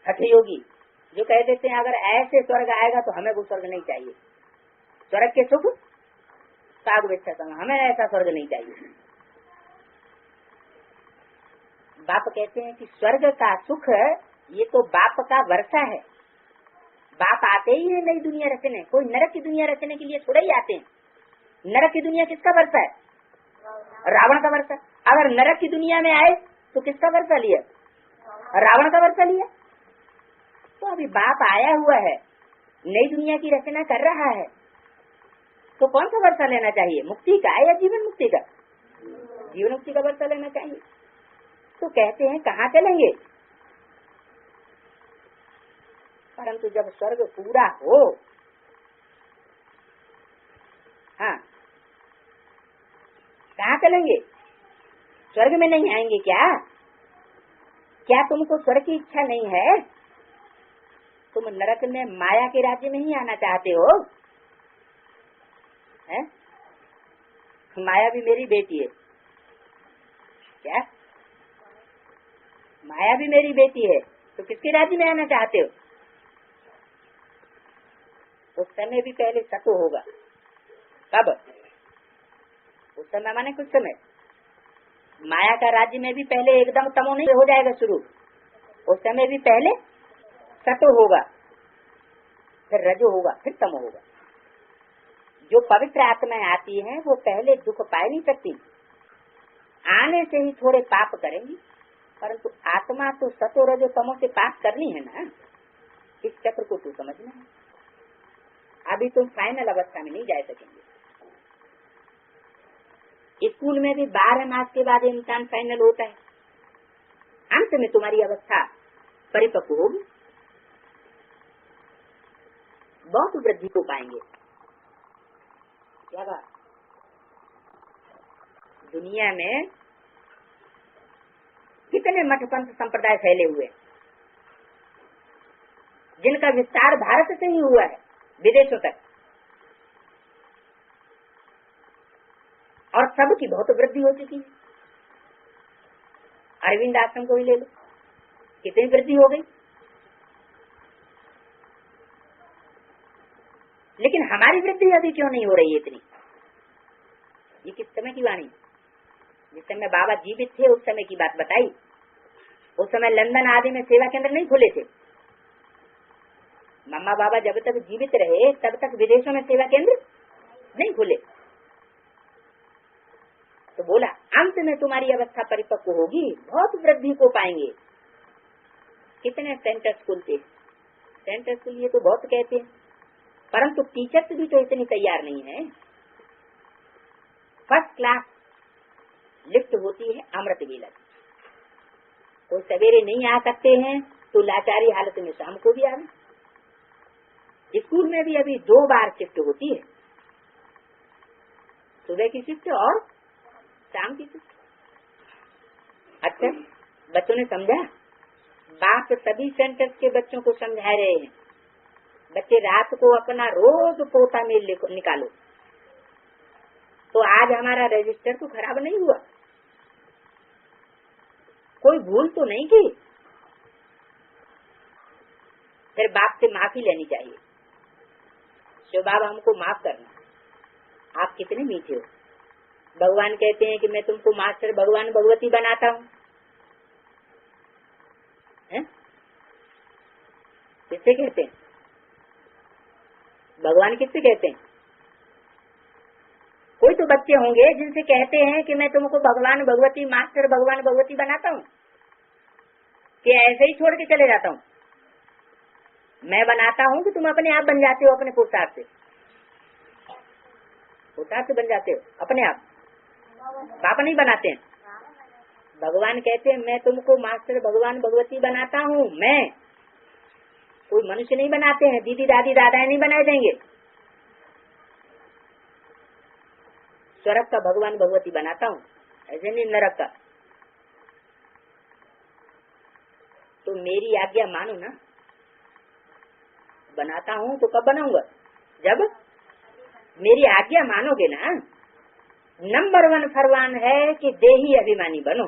हठयोगी जो कह देते हैं अगर ऐसे स्वर्ग आएगा तो हमें वो स्वर्ग नहीं चाहिए, स्वर्ग के सुख साग बेचा संग, हमें ऐसा स्वर्ग नहीं चाहिए। बाप कहते हैं कि स्वर्ग का सुख ये तो बाप का वर्षा है। बाप आते ही है नई दुनिया रचने, कोई नरक की दुनिया रचने के लिए थोड़ा ही आते हैं। नरक की दुनिया किसका वर्षा है? रावण का वर्षा। अगर नरक की दुनिया में आए तो किसका वर्षा लिया? रावण का वर्षा लिया। तो अभी बाप आया हुआ है, नई दुनिया की रचना कर रहा है, तो कौन सा वर्षा लेना चाहिए? मुक्ति का या जीवन मुक्ति का? जीवन मुक्ति का वर्षा लेना चाहिए। तो कहते हैं कहाँ चलेंगे? परंतु जब स्वर्ग पूरा हो, हाँ, कहाँ चलेंगे? स्वर्ग में नहीं आएंगे क्या? क्या तुमको स्वर्ग की इच्छा नहीं है? तुम नरक में माया के राज्य में ही आना चाहते हो? है? माया भी मेरी बेटी है क्या? माया भी मेरी बेटी है, तो किसके राज्य में आना चाहते हो? उस समय भी पहले सतो होगा। कब? उस समय माने कुछ समय। माया का राज्य में भी पहले एकदम तमो नहीं हो जाएगा शुरू, उस समय भी पहले सतो होगा, फिर रजो होगा, फिर तमो होगा। जो पवित्र आत्माएं आती हैं वो पहले दुख पाए नहीं सकती, आने से ही थोड़े पाप करेंगी, परंतु आत्मा तो सतो रजो तमो से पाप करनी है ना। इस चक्र को तू समझना है। अभी तुम फाइनल अवस्था में नहीं जा सकेंगे। स्कूल में भी 12 मास के बाद इम्तिहान फाइनल होता है, अंत में तुम्हारी अवस्था परिपक्व होगी, बहुत वृद्धि को पाएंगे। क्या बात? दुनिया में कितने मठ पंथ संप्रदाय फैले हुए, जिनका विस्तार भारत से ही हुआ है विदेशों तक, और सबकी बहुत वृद्धि हो चुकी है। अरविंद आश्रम को ही ले लो, कितनी वृद्धि हो गई। लेकिन हमारी वृद्धि अभी क्यों नहीं हो रही है इतनी? ये किस समय की वाणी? जिस समय बाबा जीवित थे उस समय की बात बताई। उस समय लंदन आदि में सेवा केंद्र नहीं खुले थे। मम्मा बाबा जब तक जीवित रहे तब तक विदेशों में सेवा केंद्र नहीं खुले। तो बोला अंत में तुम्हारी अवस्था परिपक्व होगी, बहुत वृद्धि को पाएंगे। कितने सेंटर स्कूल थे, सेंटर स्कूल ये तो बहुत कहते हैं, परंतु टीचर्स भी तो इतनी तैयार नहीं है। फर्स्ट क्लास लिफ्ट होती है अमृत वेला, तो सवेरे नहीं आ सकते हैं तो लाचारी हालत में शाम को भी आना। स्कूल में भी अभी 2 बार शिफ्ट होती है, सुबह की शिफ्ट और शाम की शिफ्ट। अच्छा, बच्चों ने समझा? बाप सभी सेंटर्स के बच्चों को समझा रहे हैं, बच्चे रात को अपना रोज पोता मेल निकालो। तो आज हमारा रजिस्टर तो खराब नहीं हुआ, कोई भूल तो नहीं की, फिर बाप से माफी लेनी चाहिए। शिव बाबा हमको माफ करना, आप कितने मीठे हो। भगवान कहते हैं कि मैं तुमको मास्टर भगवान भगवती बनाता हूँ। किससे कहते हैं? भगवान किससे कहते हैं? कोई तो बच्चे होंगे जिनसे कहते हैं कि मैं तुमको भगवान भगवती मास्टर भगवान भगवती बनाता हूँ, कि ऐसे ही छोड़ के चले जाता हूँ। मैं बनाता हूँ कि तुम अपने आप बन जाते हो, अपने पुरुषार्थ से, पुरुषार्थ से बन जाते हो अपने आप। बाप नहीं बनाते हैं। भगवान कहते हैं मैं तुमको मास्टर भगवान भगवती बनाता हूँ। मैं, कोई मनुष्य नहीं बनाते हैं, दीदी दादी दादाएं नहीं बनाए देंगे। स्वर्ग का भगवान भगवती बनाता हूँ, ऐसे नहीं नरक का। तो मेरी आज्ञा मानो ना, बनाता हूँ तो कब बनाऊंगा? जब मेरी आज्ञा मानोगे ना। नंबर 1 फरमान है कि देही अभिमानी बनो।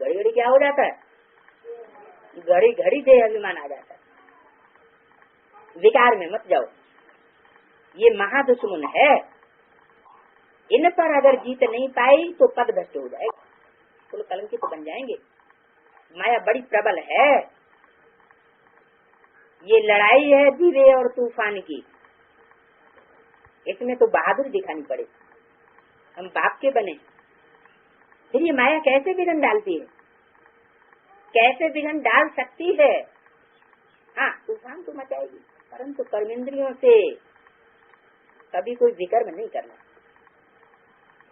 घड़ी घड़ी क्या हो जाता है? घड़ी घड़ी देह अभिमान आ जाता है। विकार में मत जाओ, ये महादुश्मन है। इन पर अगर जीत नहीं पाई तो पद भ्रष्ट हो जाएगा, तो कलंकित बन जाएंगे। माया बड़ी प्रबल है। ये लड़ाई है दीवे और तूफान की, इसमें तो बहादुर दिखानी पड़े। हम बाप के बने, फिर ये माया कैसे विघन डालती है, कैसे विघन डाल सकती है? हाँ, तूफान तो मचाएगी, परंतु कर्मेंद्रियों से कभी कोई विकर्म नहीं करना।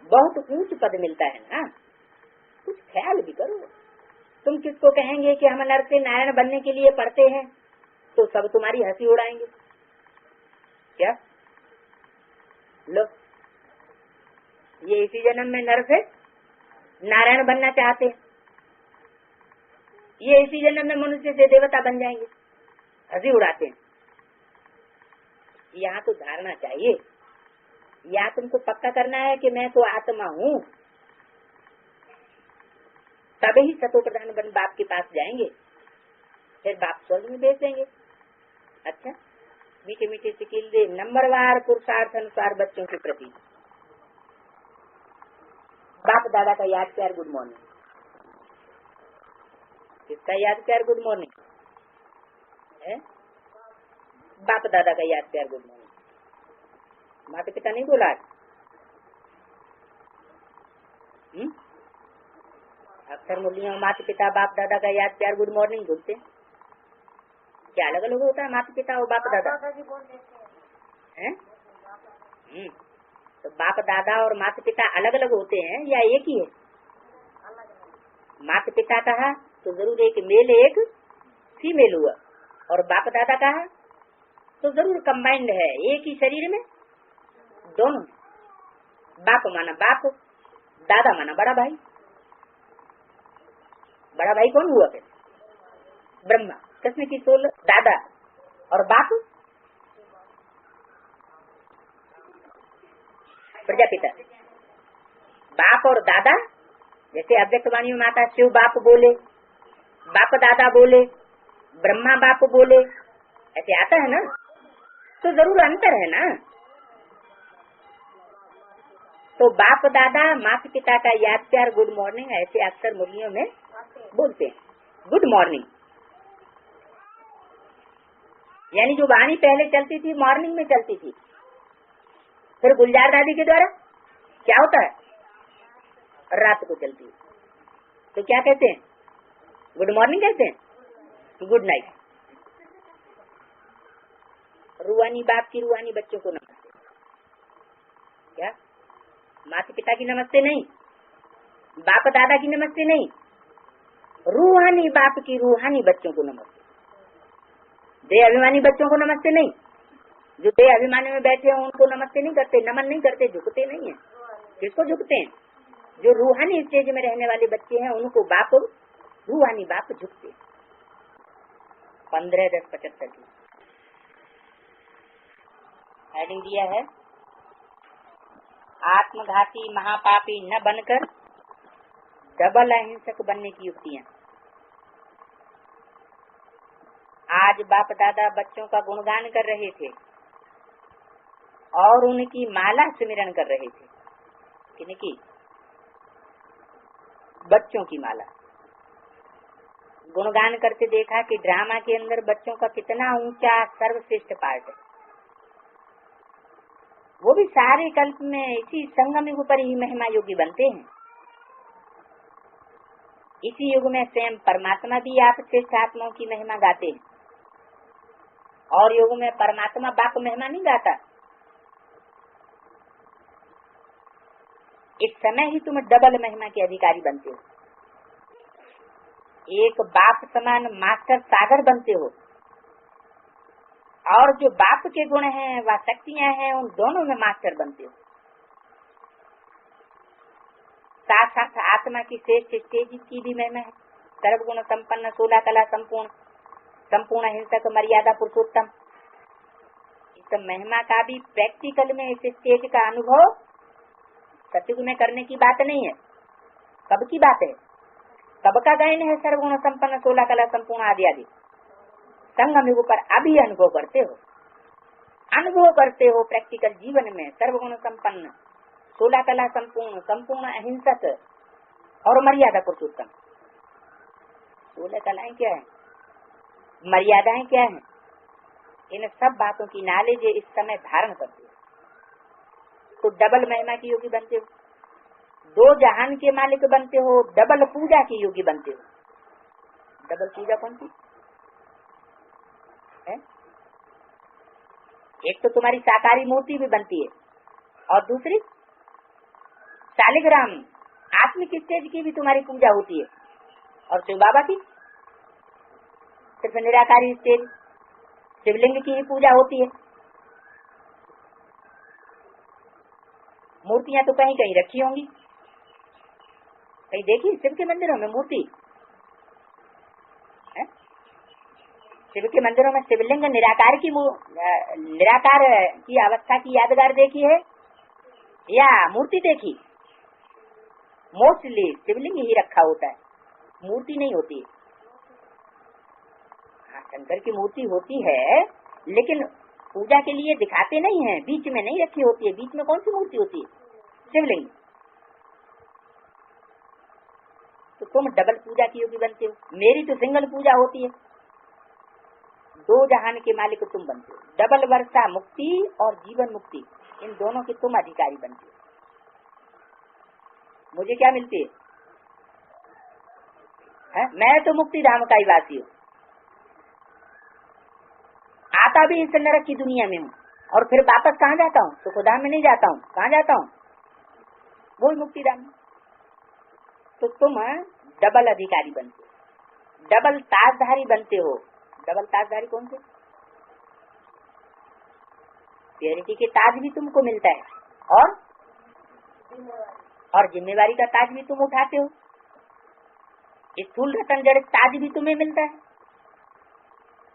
बहुत ऊंच पद मिलता है ना, कुछ ख्याल भी करो। तुम किसको कहेंगे कि हम नर से नारायण बनने के लिए पढ़ते हैं, तो सब तुम्हारी हंसी उड़ाएंगे। क्या लो, ये इसी जन्म में नर से नारायण बनना चाहते हैं, ये इसी जन्म में मनुष्य से देवता बन जाएंगे, हंसी उड़ाते हैं। यहाँ तो धारणा चाहिए, या तुमको पक्का करना है कि मैं तो आत्मा हूँ, तभी सतो प्रधान बन बाप के पास जाएंगे, फिर बाप स्वर्ग में भेज देंगे। अच्छा, मीठे मीठे सिकिल दे नंबरवार पुरुषार्थ अनुसार बच्चों के प्रति बाप दादा का याद प्यार गुड मॉर्निंग। किसका याद प्यार गुड मॉर्निंग है? बाप दादा का याद प्यार गुड मॉर्निंग। माता पिता नहीं बोला? अक्सर मुरलियों माता पिता बाप दादा का याद प्यार गुड मॉर्निंग बोलते हैं। क्या अलग अलग होता है माता पिता और बाप दादा? हैं? तो बाप दादा और माता पिता अलग अलग होते हैं या एक ही है? माता पिता कहा तो जरूर एक मेल एक फीमेल हुआ, और बाप दादा कहा तो जरूर कंबाइंड है, एक ही शरीर में दोनों। बाप माना बाप, दादा माना बड़ा भाई। बड़ा भाई कौन हुआ फिर? ब्रह्मा, कृष्ण की सोल दादा, और बाप प्रजापिता। बाप और दादा, जैसे अव्यक्त वाणी में माता शिव बाप बोले, बाप दादा बोले, ब्रह्मा बाप बोले, ऐसे आता है ना, तो जरूर अंतर है ना। तो बाप दादा माता पिता का याद प्यार गुड मॉर्निंग ऐसे अक्सर मुरलियों में बोलते हैं। गुड मॉर्निंग यानी जो वाणी पहले चलती थी मॉर्निंग में चलती थी, फिर गुलजार दादी के द्वारा क्या होता है, रात को चलती है, तो क्या कहते हैं? गुड मॉर्निंग कहते हैं, गुड नाइट। रूहानी बाप की रूहानी बच्चों को नमस्ते। क्या माता पिता की नमस्ते नहीं, बाप दादा की नमस्ते नहीं, रूहानी बाप की रूहानी बच्चों को नमस्ते। देह अभिमानी बच्चों को नमस्ते नहीं, जो देह अभिमानी में बैठे हैं उनको नमस्ते नहीं करते, नमन नहीं करते, झुकते नहीं है। किसको झुकते हैं? जो रूहानी स्टेज में रहने वाले बच्चे हैं उनको बाप रूहानी बाप झुकते। 15/10/75 की हेडिंग दिया है, आत्मघाती महापापी न बनकर डबल अहिंसक बनने की युक्तियां। आज बाप दादा बच्चों का गुणगान कर रहे थे और उनकी माला सुमिरन कर रहे थे। किनकी? बच्चों की माला गुणगान करते देखा कि ड्रामा के अंदर बच्चों का कितना ऊंचा सर्वश्रेष्ठ पार्ट है। वो भी सारे कल्प में इसी संगम युग पर ही महिमा योगी बनते हैं। इसी युग में स्वयं परमात्मा भी आप श्रेष्ठ आत्माओं की महिमा गाते हैं, और युग में परमात्मा बाप महिमा नहीं गाता। इस समय ही तुम डबल महिमा के अधिकारी बनते हो, एक बाप समान मास्टर सागर बनते हो, और जो बाप के गुण हैं व शक्तियां हैं उन दोनों में मास्टर बनते हो। साथ साथ आत्मा की श्रेष्ठ स्टेज की भी महिमा है। सर्वगुण संपन्न, 16 कला संपूर्ण, संपूर्ण हिंसक, मर्यादा पुरुषोत्तम। इस महिमा का भी प्रैक्टिकल में इस स्टेज का अनुभव सत्युग में करने की बात नहीं है। कब की बात है? कब का गायन है? सर्वगुण संपन्न, 16 कला संपूर्ण आदि आदि संगम युग पर अभी अनुभव करते हो, अनुभव करते हो प्रैक्टिकल जीवन में। सर्वगुण संपन्न, 16 कला संपूर्ण, संपूर्ण अहिंसक और मर्यादा पुरुषोत्तम। 16 कलाएं क्या है, मर्यादाएं क्या है, इन सब बातों की नॉलेज इस समय धारण करते हो तो डबल महिमा के योगी बनते हो, 2 जहान के मालिक बनते हो, डबल पूजा के योगी बनते हो। डबल पूजा कौन सी है? एक तो तुम्हारी साकारी मूर्ति भी बनती है और दूसरी शालिग्राम आत्मिक स्टेज की भी तुम्हारी पूजा होती है। और शिव बाबा की सिर्फ निराकारी स्टेज शिवलिंग की ही पूजा होती है। मूर्तियां तो कहीं कहीं रखी होंगी, कहीं देखी शिव के मंदिरों में मूर्ति है? शिव के मंदिरों में शिवलिंग निराकार की अवस्था की यादगार देखी है या मूर्ति देखी? मोस्टली शिवलिंग ही रखा होता है, मूर्ति नहीं होती। हाँ, शंकर की मूर्ति होती है लेकिन पूजा के लिए दिखाते नहीं है, बीच में नहीं रखी होती है। बीच में कौन सी मूर्ति होती है? शिवलिंग। तो तुम डबल पूजा की योगी बनते हो, मेरी तो सिंगल पूजा होती है। 2 जहान के मालिक तुम बनते हो, डबल वर्षा मुक्ति और जीवन मुक्ति, इन दोनों के तुम अधिकारी बनते हो। मुझे क्या मिलती है? मैं तो मुक्ति धाम का ही वासी हूँ, आता भी इस नरक की दुनिया में हूँ और फिर वापस कहाँ जाता हूँ? सुखधाम में नहीं जाता हूँ। कहाँ जाता हूँ? वही मुक्ति धाम। तो तुम डबल अधिकारी बनते हो, डबल ताजधारी बनते हो। डबल ताजधारी कौन से? प्योरिटी के ताज भी तुमको मिलता है और जिम्मेवारी का ताज भी तुम उठाते हो। स्थूल रतन जड़ ताज भी तुम्हें मिलता है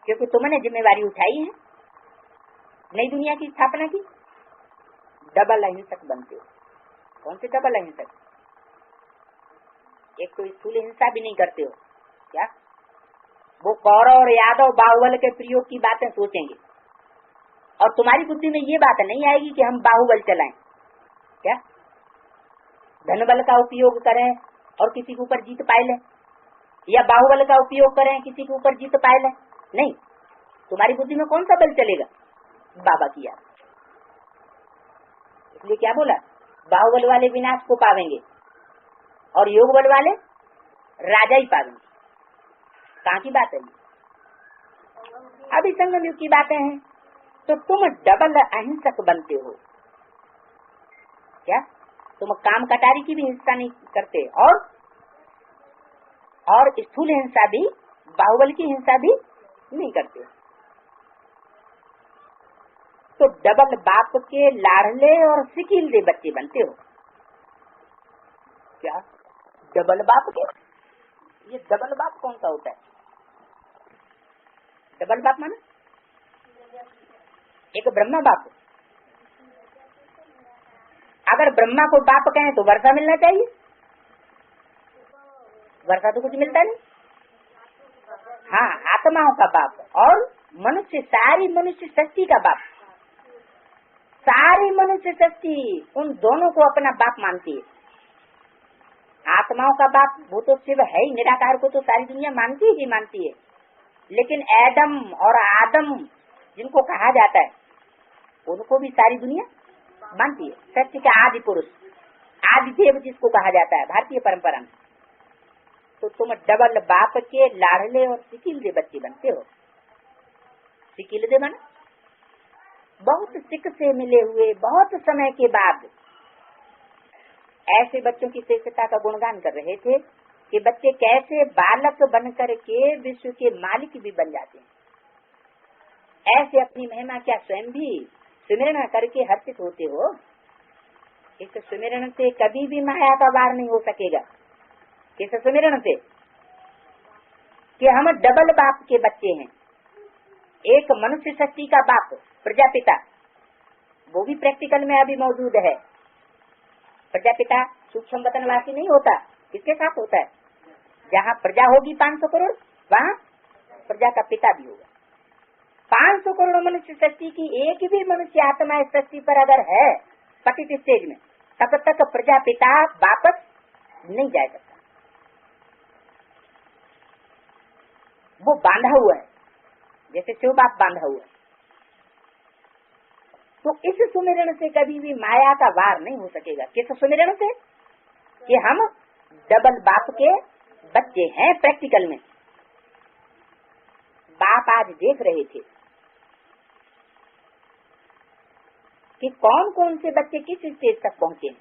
क्योंकि तुमने जिम्मेवारी उठाई है नई दुनिया की स्थापना की। डबल अहिंसक बनते हो। कौन से डबल अहिंसक? एक तो स्थूल हिंसा भी नहीं करते हो क्या? वो कौरव और यादव बाहुबल के प्रयोग की बातें सोचेंगे और तुम्हारी बुद्धि में ये बात नहीं आएगी कि हम बाहुबल चलाएं क्या? धन बल का उपयोग करें और किसी के ऊपर जीत पाए लें, या बाहुबल का उपयोग करें किसी के ऊपर जीत पाए लें? नहीं। तुम्हारी बुद्धि में कौन सा बल चलेगा? बाबा की याद। इसलिए क्या बोला? बाहुबल वाले विनाश को पावेंगे और योग बल वाले राजा ही पावेंगे। कहाँ की बात है? अभी संगम युग की बातें हैं। तो तुम डबल अहिंसक बनते हो क्या? तुम काम कटारी की भी हिंसा नहीं करते और स्थूल हिंसा भी, बाहुबल की हिंसा भी नहीं करते। तो डबल बाप के लाडले और सिकीले बच्चे बनते हो क्या? डबल बाप के? ये डबल बाप कौन सा होता है? डबल बाप माना एक ब्रह्मा बाप। अगर ब्रह्मा को बाप कहें तो वर्षा मिलना चाहिए, वर्षा तो कुछ मिलता नहीं। हाँ, आत्माओं का बाप और मनुष्य, सारी मनुष्य सृष्टि का बाप, सारी मनुष्य सृष्टि उन दोनों को अपना बाप मानती है। आत्माओं का बाप वो तो शिव है ही, निराकार को तो सारी दुनिया मानती ही मानती है। लेकिन एडम और आदम जिनको कहा जाता है उनको भी सारी दुनिया मानती है। सत्य का आदि पुरुष, आदि देव जिसको कहा जाता है भारतीय परंपरा में। तो तुम डबल बाप के लाडले और सिकिलदे बच्चे बनते हो। सिकिलदे बना बहुत सिक से मिले हुए, बहुत समय के बाद ऐसे बच्चों की श्रेष्ठता का गुणगान कर रहे थे कि बच्चे कैसे बालक बनकर के विश्व के मालिक भी बन जाते हैं। ऐसे अपनी महिमा क्या स्वयं भी सिमरन करके हर्षित होते हो। इस सुमिरन से कभी भी माया का वार नहीं हो सकेगा। किस सुमिरन से? कि हम डबल बाप के बच्चे हैं। एक मनुष्य शक्ति का बाप प्रजापिता, वो भी प्रैक्टिकल में अभी मौजूद है। प्रजापिता सूक्ष्म वतनवासी नहीं होता, किसके साथ होता है? जहाँ प्रजा होगी 500 करोड़, वहाँ प्रजा का पिता भी होगा। 500 करोड़ मनुष्य शक्ति की एक भी मनुष्य आत्मा इस सृष्टि पर अगर है पतित स्टेज में, तब तक प्रजापिता वापस नहीं जा सकता, वो बांधा हुआ है, जैसे शिव बाप बांधा हुआ है। तो इस सुमिरन से कभी भी माया का वार नहीं हो सकेगा। किस सुमिरन से? कि हम डबल बाप के बच्चे हैं। प्रैक्टिकल में बाप आज देख रहे थे कि कौन कौन से बच्चे किस स्टेज तक पहुंचे हैं।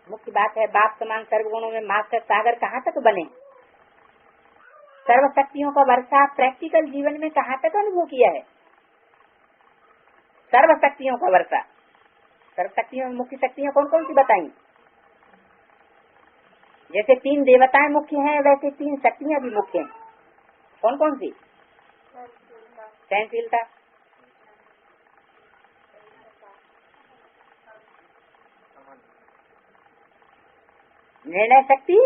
मुख्य बात है, बाप समान सर्वगुणों में मास्टर सागर कहाँ तक बने, सर्व शक्तियों का वर्षा प्रैक्टिकल जीवन में कहाँ तक अनुभव किया है। सर्व शक्तियों का वर्षा, सर्व शक्तियों में मुख्य शक्तियां कौन कौन सी बताई? जैसे 3 देवताएं मुख्य हैं, वैसे 3 शक्तियां भी मुख्य हैं। कौन कौन सी? सहनशीलता, निर्णय शक्ति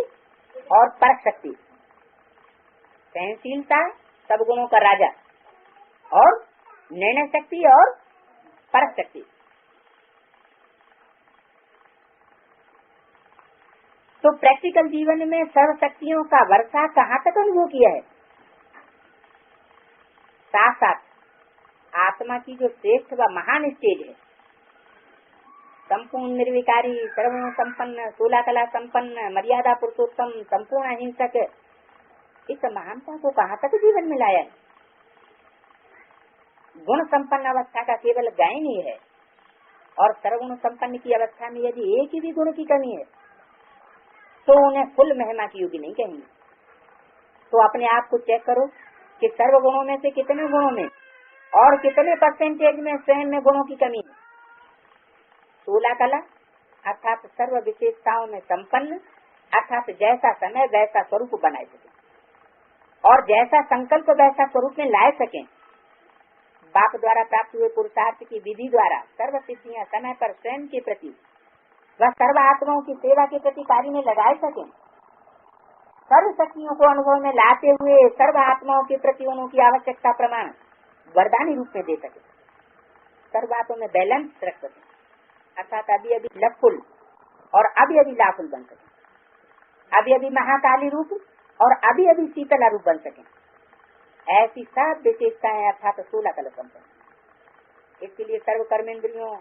और परख शक्ति। सहनशीलता सब गुणों का राजा, और निर्णय शक्ति और परख शक्ति। तो प्रैक्टिकल जीवन में सर्व शक्तियों का वर्षा कहाँ तक अनुभव किया है। साथ साथ आत्मा की जो श्रेष्ठ व महान स्टेज है, संपूर्ण निर्विकारी, सर्वगुण संपन्न, 16 कला संपन्न, मर्यादा पुरुषोत्तम, संपूर्ण अहिंसक, इस महानता को कहाँ तक जीवन में लाया है। गुण संपन्न अवस्था का केवल गायन ही है, और सर्वगुण संपन्न की अवस्था में यदि एक ही भी गुण की कमी है तो उन्हें फुल महिमा की योगी नहीं कहेंगे। तो अपने आप को चेक करो कि सर्व गुणों में से कितने गुणों में और कितने परसेंटेज में स्वयं में गुणों की कमी है। 16 कला अर्थात सर्व विशेषताओं में संपन्न, अर्थात जैसा समय वैसा स्वरूप बनाए सके, और जैसा संकल्प वैसा स्वरूप में लाए सके। बाप द्वारा प्राप्त हुए पुरुषार्थ की विधि द्वारा सर्व सिद्धियां समय पर स्वयं के प्रति व सर्व आत्माओं की सेवा के प्रति कार्य में लगाए सके। सर्व शक्तियों को अनुभव में लाते हुए सर्व आत्माओं के प्रति उनकी आवश्यकता प्रमाण वरदानी रूप में दे सके। सर्व आत्माओं में बैलेंस रख सके, अर्थात अभी अभी लफुल और अभी अभी लाफुल बन सके, अभी अभी महाकाली रूप और अभी अभी शीतला रूप बन सके। ऐसी सब विशेषताएं अर्थात 16 कला संपन्न। इसके लिए सर्व कर्मेंद्रियों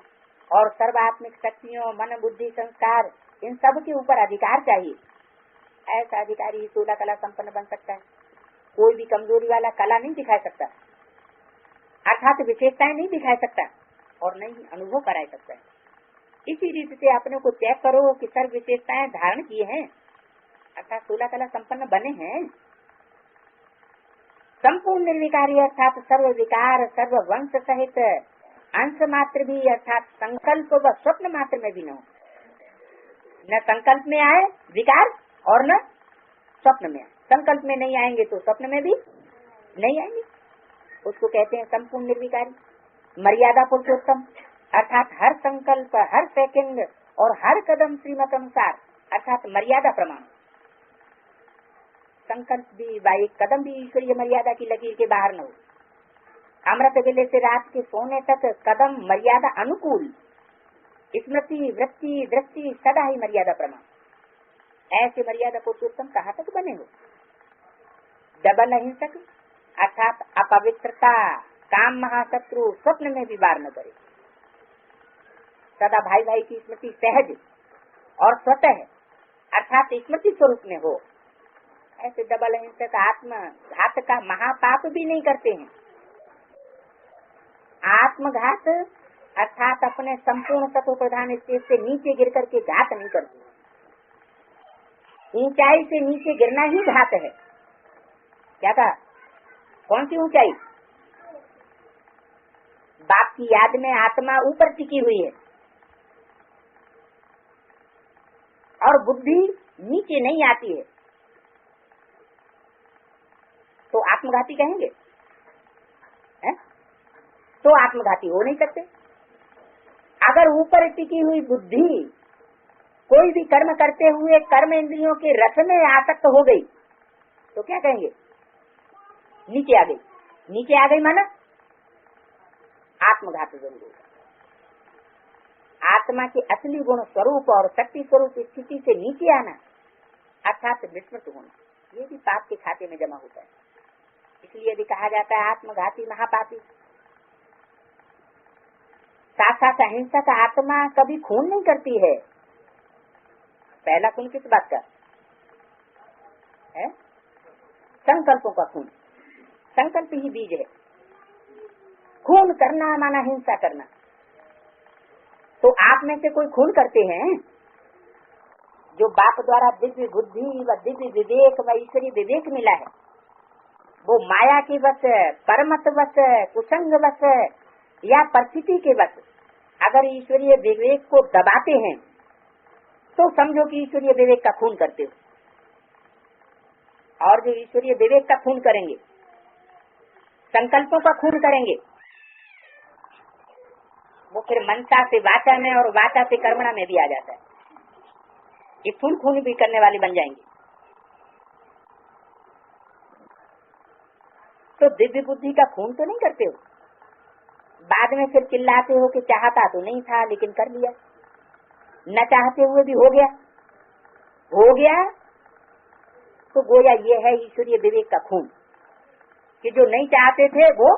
और सर्वात्मिक शक्तियों, मन बुद्धि संस्कार, इन सब के ऊपर अधिकार चाहिए। ऐसा अधिकारी 16 कला संपन्न बन सकता है। कोई भी कमजोरी वाला कला नहीं दिखा सकता, अर्थात विशेषताएं नहीं दिखा सकता, और नहीं अनुभव करा सकता है। इसी रीति से अपने को चेक करो कि सर्व विशेषताएं धारण किए हैं, अर्थात 16 कला संपन्न बने हैं। संपूर्ण निर्विकारी अर्थात सर्व विकार, सर्व वंश सहित अंश मात्र भी, अर्थात संकल्प व स्वप्न मात्र में भी न हो। न संकल्प में आए विकार और न स्वप्न में आए। संकल्प में नहीं आएंगे तो स्वप्न में भी नहीं आएंगे। उसको कहते हैं संपूर्ण निर्विकारी। मर्यादा पुरुषोत्तम अर्थात हर संकल्प, हर सेकंड और हर कदम श्रीमत अनुसार, अर्थात मर्यादा प्रमाण। संकल्प भी व एक कदम भी ईश्वरीय मर्यादा की लकीर के बाहर न हो। अमृत वेले से रात के सोने तक कदम मर्यादा अनुकूल, स्मृति वृत्ति दृष्टि सदा ही मर्यादा प्रमाण। ऐसे मर्यादा पुरुषोत्तम कहाँ तक बने हो। डबल अहिंसक अर्थात अपवित्रता, काम महाशत्रु स्वप्न में भी वार न करे। सदा भाई भाई की स्मृति सहज और स्वतः अर्थात स्मृति स्वरूप में हो। ऐसे डबल अहिंसक आत्म घात का महापाप भी नहीं करते हैं। आत्मघात अर्थात अपने संपूर्ण तत्व प्रधान स्टेज से नीचे गिर करके घात नहीं करते। ऊंचाई से नीचे गिरना ही घात है। क्या कहा? कौन सी ऊंचाई? बाप की याद में आत्मा ऊपर टिकी हुई है और बुद्धि नीचे नहीं आती है, तो आत्मघाती कहेंगे? है? तो आत्मघाती हो नहीं सकते। अगर ऊपर टिकी हुई बुद्धि कोई भी कर्म करते हुए कर्म इंद्रियों के रस में आसक्त हो गई तो क्या कहेंगे? नीचे आ गई। नीचे आ गई माना आत्मघात जरूर होगा। आत्मा के असली गुण स्वरूप और शक्ति स्वरूप स्थिति से नीचे आना अर्थात विस्मृत होना, ये भी पाप के खाते में जमा होता है। इसलिए यदि कहा जाता है आत्मघाती महापापी। साथ साथ अहिंसक आत्मा कभी खून नहीं करती है। पहला खून किस बात का है? संकल्पों का खून। संकल्प ही बीज है। खून करना माना हिंसा करना। तो आप में से कोई खून करते हैं? जो बाप द्वारा दिव्य बुद्धि व दिव्य विवेक व ईश्वरीय विवेक मिला है, वो माया के वश, परमत वश, कुसंग वश या परिस्थिति के वश अगर ईश्वरीय विवेक को दबाते हैं तो समझो कि ईश्वरीय विवेक का खून करते हो। और जो ईश्वरीय विवेक का खून करेंगे, संकल्पों का खून करेंगे, वो फिर मनसा से वाचा में और वाचा से कर्मणा में भी आ जाता है। ये खून भी करने वाले बन जाएंगे। तो दिव्य बुद्धि का खून तो नहीं करते हो, बाद में फिर चिल्लाते हो कि चाहता तो नहीं था लेकिन कर लिया, न चाहते हुए भी हो गया। हो गया तो गोया ये है ईश्वरीय विवेक का खून कि जो नहीं चाहते थे वो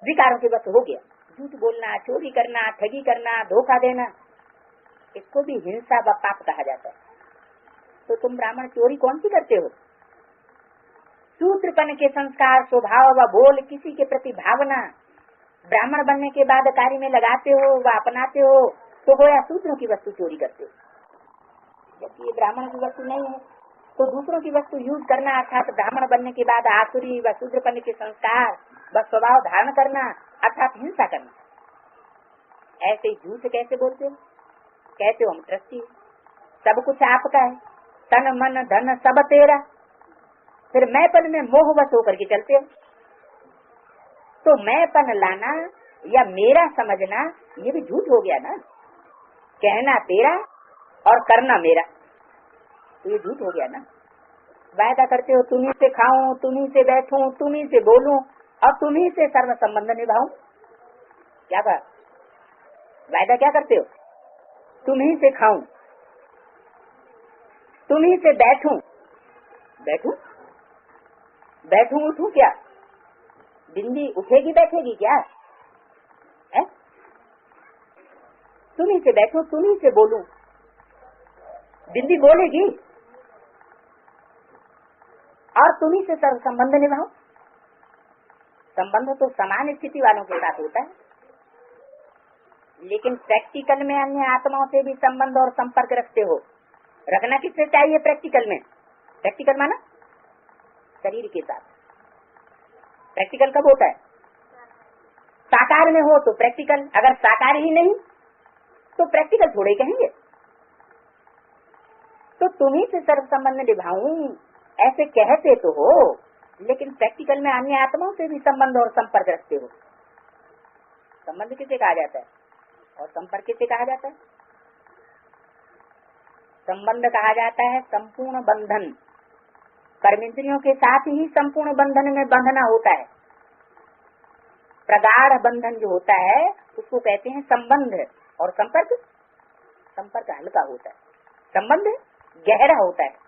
विकारों के बस हो गया। झूठ बोलना, चोरी करना, ठगी करना, धोखा देना, इसको भी हिंसा व पाप कहा जाता है। तो तुम ब्राह्मण चोरी कौन सी करते हो? शूद्रपन के संस्कार, स्वभाव व बोल, किसी के प्रति भावना ब्राह्मण बनने के बाद कार्य में लगाते हो व अपनाते हो तो गोया शूद्रों की वस्तु चोरी करते हो। जबकि ये ब्राह्मण की वस्तु नहीं है, तो दूसरों की वस्तु यूज करना अर्थात ब्राह्मण बनने के बाद आसुरी व शूद्रपन के संस्कार व स्वभाव धारण करना अर्थात हिंसा करना। ऐसे झूठ कैसे बोलते हो? कहते हो हम ट्रस्टी, सब कुछ आपका है, तन मन धन सब तेरा, फिर मैंपन में मोहवश होकर के चलते हो। तो मैंपन लाना या मेरा समझना ये भी झूठ हो गया ना। कहना तेरा और करना मेरा, तो ये झूठ हो गया ना। वायदा करते हो तुम्ही से खाऊं, तुम्ही से बैठूं, तुम्ही से बोलूं और तुम्ही से सर्व संबंध निभाऊं। क्या कहा? वायदा क्या करते हो? तुम्ही से खाऊं, तुम्ही से बैठूं, बैठूं बैठूं उठूं क्या? बिंदी उठेगी बैठेगी क्या है? तुम्ही से बैठूं, तुम्ही से बोलूं, बिंदी बोलेगी और तुम्ही से सर्व संबंध निभाओ। संबंध तो समान स्थिति वालों के साथ होता है, लेकिन प्रैक्टिकल में अन्य आत्माओं से भी संबंध और संपर्क रखते हो। रखना किससे चाहिए प्रैक्टिकल में? प्रैक्टिकल माना शरीर के साथ। प्रैक्टिकल कब होता है? साकार में हो तो प्रैक्टिकल, अगर साकार ही नहीं तो प्रैक्टिकल थोड़े कहेंगे। तो तुम्ही से सर्व संबंध निभाऊं ऐसे कहते तो हो, लेकिन प्रैक्टिकल में अन्य आत्माओं से भी संबंध और संपर्क रखते हो। संबंध किसे कहा जाता है और संपर्क किसे कहा जाता है? संबंध कहा जाता है संपूर्ण बंधन। कर्मेंद्रियों के साथ ही संपूर्ण बंधन में बंधना होता है। प्रगाढ़ बंधन जो होता है उसको कहते हैं संबंध, और संपर्क, संपर्क हल्का होता है, संबंध गहरा होता है।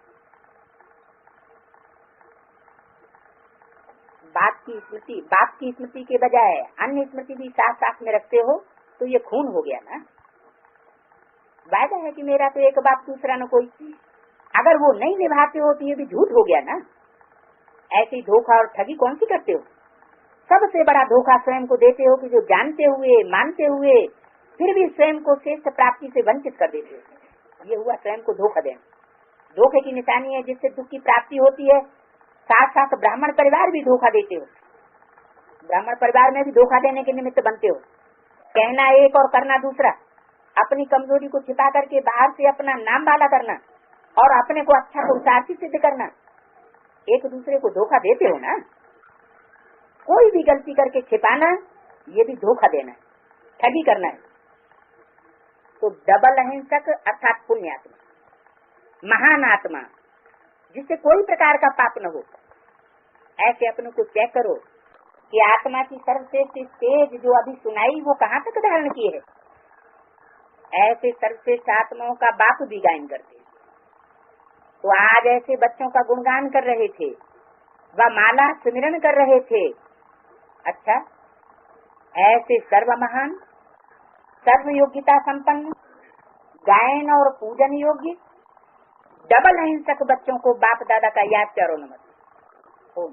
बाप की स्मृति के बजाय अन्य स्मृति भी साथ साथ में रखते हो तो ये खून हो गया ना। वायदा है कि मेरा तो एक बाप दूसरा न कोई, अगर वो नहीं निभाते हो तो ये भी झूठ हो गया ना। ऐसी धोखा और ठगी कौन सी करते हो? सबसे बड़ा धोखा स्वयं को देते हो कि जो जानते हुए मानते हुए फिर भी स्वयं को श्रेष्ठ प्राप्ति से वंचित कर देते हो। ये हुआ स्वयं को धोखा देना। धोखे की निशानी है जिससे दुख की प्राप्ति होती है। साथ साथ ब्राह्मण परिवार भी धोखा देते हो। ब्राह्मण परिवार में भी धोखा देने के निमित्त बनते हो। कहना एक और करना दूसरा, अपनी कमजोरी को छिपा करके बाहर से अपना नाम वाला करना और अपने को अच्छा पुरुषार्थी सिद्ध करना, एक दूसरे को धोखा देते हो ना। कोई भी गलती करके छिपाना ये भी धोखा देना है, ठगी करना है। तो डबल अहिंसक अर्थात पुण्यात्मा, महान आत्मा, जिससे कोई प्रकार का पाप न हो, ऐसे अपने को चेक करो कि आत्मा की सर्वश्रेष्ठ तेज जो अभी सुनाई वो कहाँ तक धारण की है। ऐसे सर्वश्रेष्ठ आत्माओं का बाप भी गायन करते। तो आज ऐसे बच्चों का गुणगान कर रहे थे, वह माला सुमिरन कर रहे थे। अच्छा, ऐसे सर्व महान, सर्व योग्यता संपन्न, गायन और पूजन योग्य डबल अहिंसक बच्चों को बाप दादा का याद करो। नमस्ते। ओम।